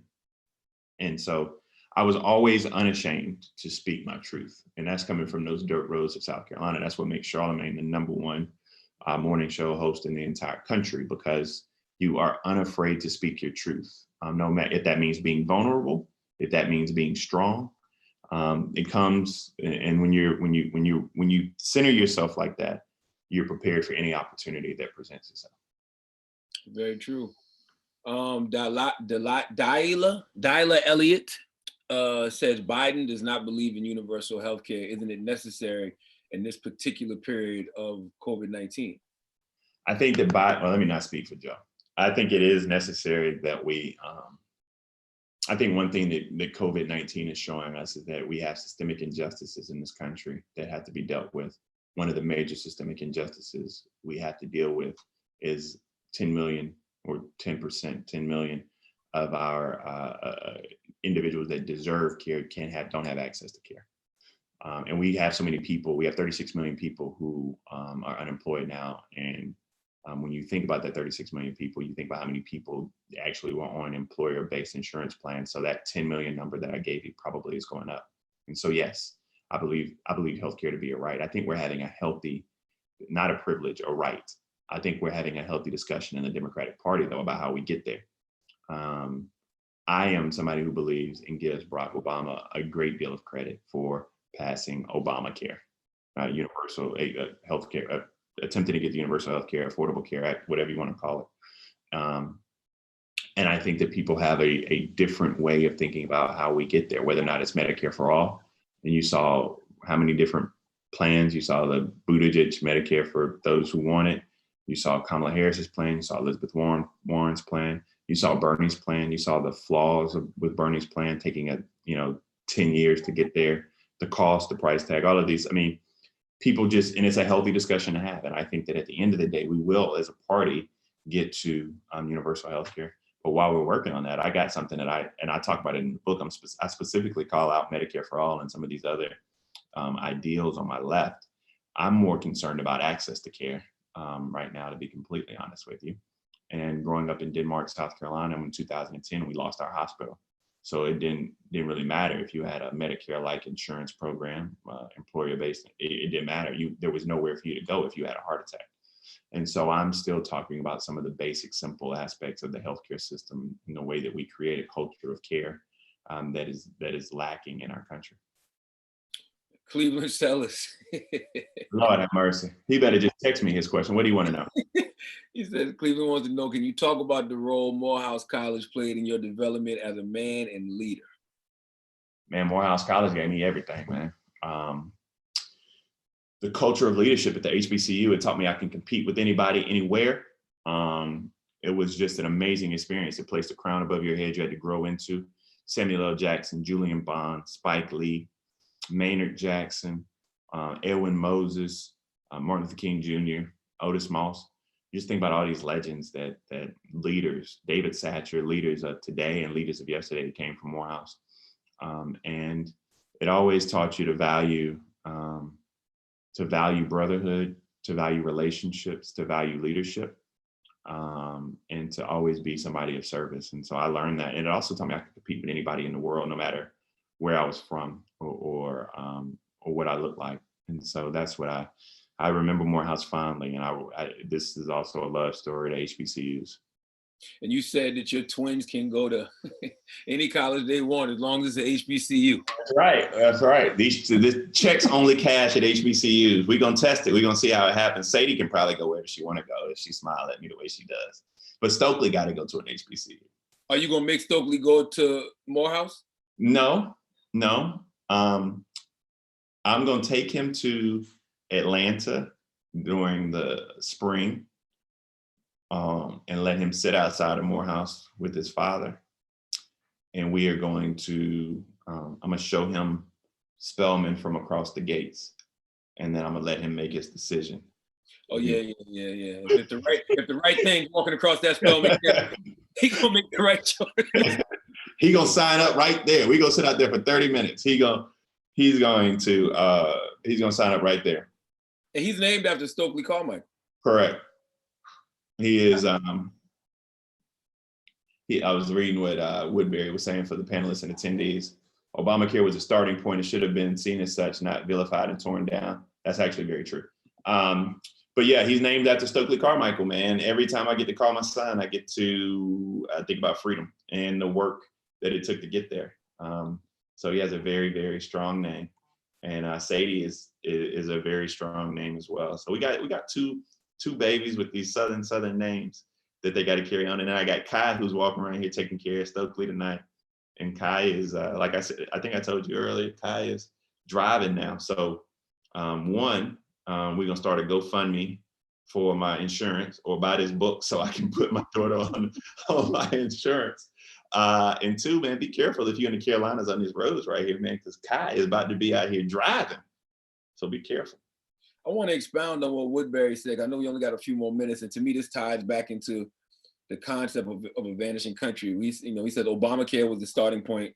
And so I was always unashamed to speak my truth. And that's coming from those dirt roads of South Carolina. That's what makes Charlamagne the #1 morning show host in the entire country, because you are unafraid to speak your truth. No matter if that means being vulnerable, if that means being strong. It comes, and when you center yourself like that, you're prepared for any opportunity that presents itself. Very true. Dyla Elliott says Biden does not believe in universal health care. Isn't it necessary in this particular period of COVID-19? I think that well, let me not speak for Joe. I think it is necessary that we, I think one thing that COVID-19 is showing us is that we have systemic injustices in this country that have to be dealt with. One of the major systemic injustices we have to deal with is 10 million or 10%, 10 million of our individuals that deserve care don't have access to care. And we have so many people, we have 36 million people who are unemployed now. And when you think about that 36 million people, you think about how many people actually were on employer-based insurance plans. So that 10 million number that I gave you probably is going up. And so, yes, I believe healthcare to be a right. I think we're having a healthy, not a privilege, a right. I think we're having a healthy discussion in the Democratic Party, though, about how we get there. I am somebody who believes and gives Barack Obama a great deal of credit for passing Obamacare, universal healthcare, attempting to get the Universal Healthcare, Affordable Care Act, whatever you want to call it. And I think that people have a different way of thinking about how we get there, whether or not it's Medicare for all. And you saw how many different plans. You saw the Buttigieg Medicare for those who want it. You saw Kamala Harris's plan. You saw Elizabeth Warren's plan. You saw Bernie's plan. You saw the flaws with Bernie's plan, taking 10 years to get there, the cost, the price tag, all of these. I mean, people just, and it's a healthy discussion to have. And I think that at the end of the day, we will, as a party, get to universal health care. But while we're working on that, I got something that I talk about it in the book. I specifically call out Medicare for all and some of these other ideals on my left. I'm more concerned about access to care right now, to be completely honest with you. And growing up in Denmark, South Carolina, in 2010, we lost our hospital. So it didn't really matter if you had a Medicare-like insurance program, employer-based. It didn't matter. There was nowhere for you to go if you had a heart attack. And so I'm still talking about some of the basic, simple aspects of the healthcare system in the way that we create a culture of care that is lacking in our country. Cleveland Sellers. Lord have mercy. He better just text me his question. What do you want to know? He said, Cleveland wants to know, can you talk about the role Morehouse College played in your development as a man and leader? Man, Morehouse College gave me everything, man. The culture of leadership at the HBCU, it taught me I can compete with anybody, anywhere. It was just an amazing experience. It placed a crown above your head you had to grow into. Samuel L. Jackson, Julian Bond, Spike Lee, Maynard Jackson, Edwin Moses, Martin Luther King Jr., Otis Moss. You just think about all these legends that leaders, David Satcher, leaders of today and leaders of yesterday that came from Morehouse. And it always taught you to value brotherhood, to value relationships, to value leadership, and to always be somebody of service. And so I learned that. And it also taught me I could compete with anybody in the world, no matter where I was from or what I looked like. And so that's what I remember Morehouse fondly. And this is also a love story to HBCUs. And you said that your twins can go to any college they want as long as it's an HBCU. That's right. That's right. This checks only cash at HBCUs. We're going to test it. We're going to see how it happens. Sadie can probably go wherever she want to go if she smile at me the way she does. But Stokely got to go to an HBCU. Are you going to make Stokely go to Morehouse? No. I'm going to take him to Atlanta during the spring. And let him sit outside of Morehouse with his father. And we are going to, I'm going to show him Spelman from across the gates. And then I'm going to let him make his decision. Oh, yeah. If the right thing walking across that Spelman, he's going to make the right choice. He's going to sign up right there. We're going to sit out there for 30 minutes. He's going to sign up right there. And he's named after Stokely Carmichael. Correct. He is. I was reading what Woodbury was saying for the panelists and attendees. Obamacare was a starting point. It should have been seen as such, not vilified and torn down. That's actually very true. But yeah, he's named after Stokely Carmichael, man. Every time I get to call my son, I get to think about freedom and the work that it took to get there. So he has a very, very strong name. And Sadie is a very strong name as well. So we got two babies with these southern names that they got to carry on. And then I got Kai, who's walking around here taking care of Stokely tonight. And Kai is, like I said, I think I told you earlier, Kai is driving now. So we're gonna start a GoFundMe for my insurance, or buy this book so I can put my daughter on my insurance. And two, man, be careful if you're in the Carolinas on these roads right here, man, because Kai is about to be out here driving. So be careful. I want to expound on what Woodbury said. I know we only got a few more minutes, and to me, this ties back into the concept of a vanishing country. He said Obamacare was the starting point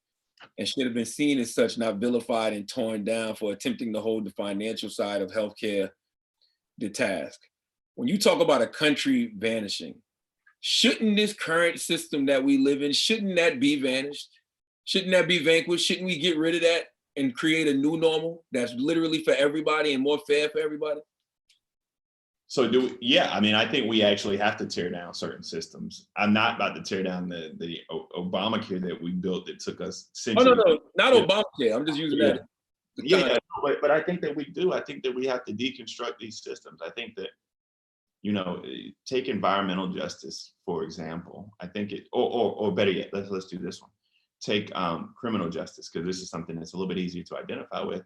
and should have been seen as such, not vilified and torn down for attempting to hold the financial side of healthcare to task. When you talk about a country vanishing, shouldn't this current system that we live in, shouldn't that be vanished? Shouldn't that be vanquished? Shouldn't we get rid of that and create a new normal that's literally for everybody and more fair for everybody? So I mean, I think we actually have to tear down certain systems. I'm not about to tear down the Obamacare that we built that took us centuries. Oh, no, not Obamacare. I'm just using that. Yeah, but I think that we do. I think that we have to deconstruct these systems. I think that, take environmental justice, for example. I think or better yet, let's do this one. Take criminal justice, because this is something that's a little bit easier to identify with.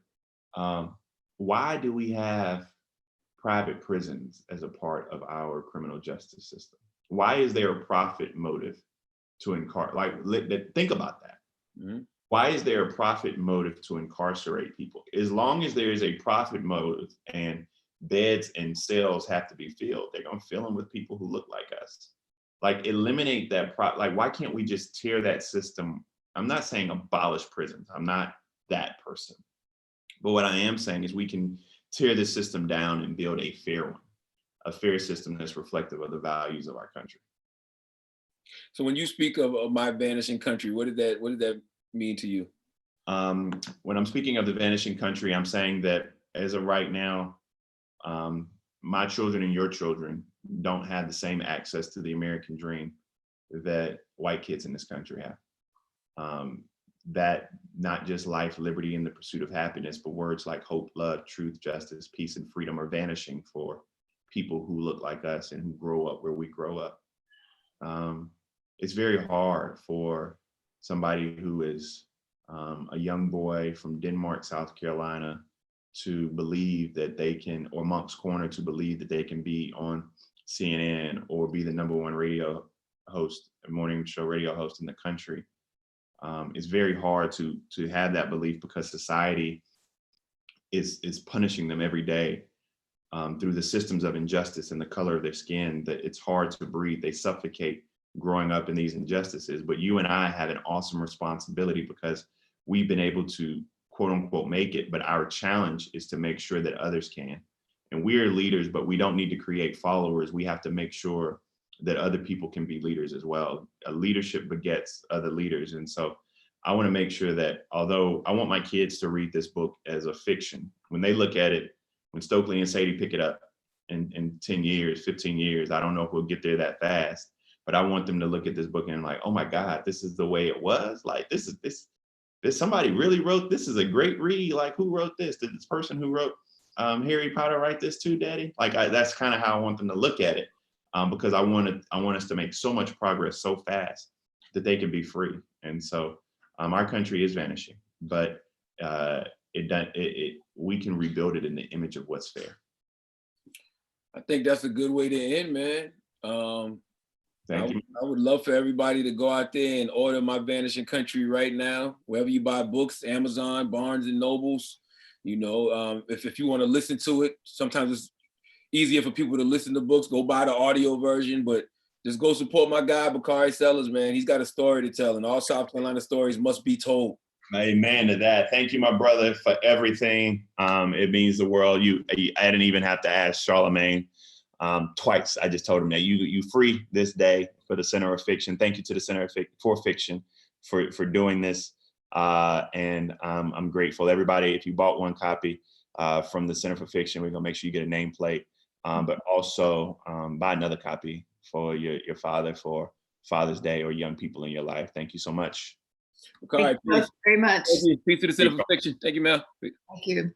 Why do we have private prisons as a part of our criminal justice system? Why is there a profit motive to incarcerate? Think about that. Mm-hmm. Why is there a profit motive to incarcerate people? As long as there is a profit motive and beds and cells have to be filled, they're gonna fill them with people who look like us. Like, eliminate that why can't we just tear that system? I'm not saying abolish prisons. I'm not that person. But what I am saying is we can tear this system down and build a fair one, a fair system that's reflective of the values of our country. So when you speak of my vanishing country, what did that mean to you? When I'm speaking of the vanishing country, I'm saying that as of right now, my children and your children don't have the same access to the American dream that white kids in this country have. That not just life, liberty, and the pursuit of happiness, but words like hope, love, truth, justice, peace, and freedom are vanishing for people who look like us and who grow up where we grow up. It's very hard for somebody who is a young boy from Denmark, South Carolina, to believe that they can, or Moncks Corner, to believe that they can be on CNN or be the #1 radio host, morning show radio host in the country. It's very hard to have that belief, because society is punishing them every day through the systems of injustice and the color of their skin, that it's hard to breathe. They suffocate growing up in these injustices. But you and I have an awesome responsibility, because we've been able to, quote unquote, make it. But our challenge is to make sure that others can. And we are leaders, but we don't need to create followers. We have to make sure that other people can be leaders as well. A leadership begets other leaders. And so I want to make sure that, although I want my kids to read this book as a fiction, when they look at it, when Stokely and Sadie pick it up in 10 years, 15 years, I don't know if we'll get there that fast, but I want them to look at this book and like, oh my God, this is the way it was. Like, this somebody really wrote, this is a great read. Like, who wrote this? Did this person who wrote Harry Potter write this too, Daddy? Like, that's kind of how I want them to look at it. Because I want us to make so much progress so fast that they can be free. And so our country is vanishing, but we can rebuild it in the image of what's fair. I think that's a good way to end, man. Thank you. I would love for everybody to go out there and order My Vanishing Country right now, wherever you buy books, Amazon, Barnes and Nobles. If you want to listen to it, sometimes it's easier for people to listen to books, go buy the audio version, but just go support my guy, Bakari Sellers, man. He's got a story to tell, and all South Carolina stories must be told. Amen to that. Thank you, my brother, for everything. It means the world. I didn't even have to ask Charlamagne. twice. I just told him that you free this day for the Center of Fiction. Thank you to the Center for Fiction for doing this. And I'm grateful. Everybody, if you bought one copy from the Center for Fiction, we're gonna make sure you get a nameplate, but also buy another copy for your father for Father's Day or young people in your life. Thank you so much. Bakari, Thank you very much. Peace to the Center for Fiction. Thank you, Mel. Thank you.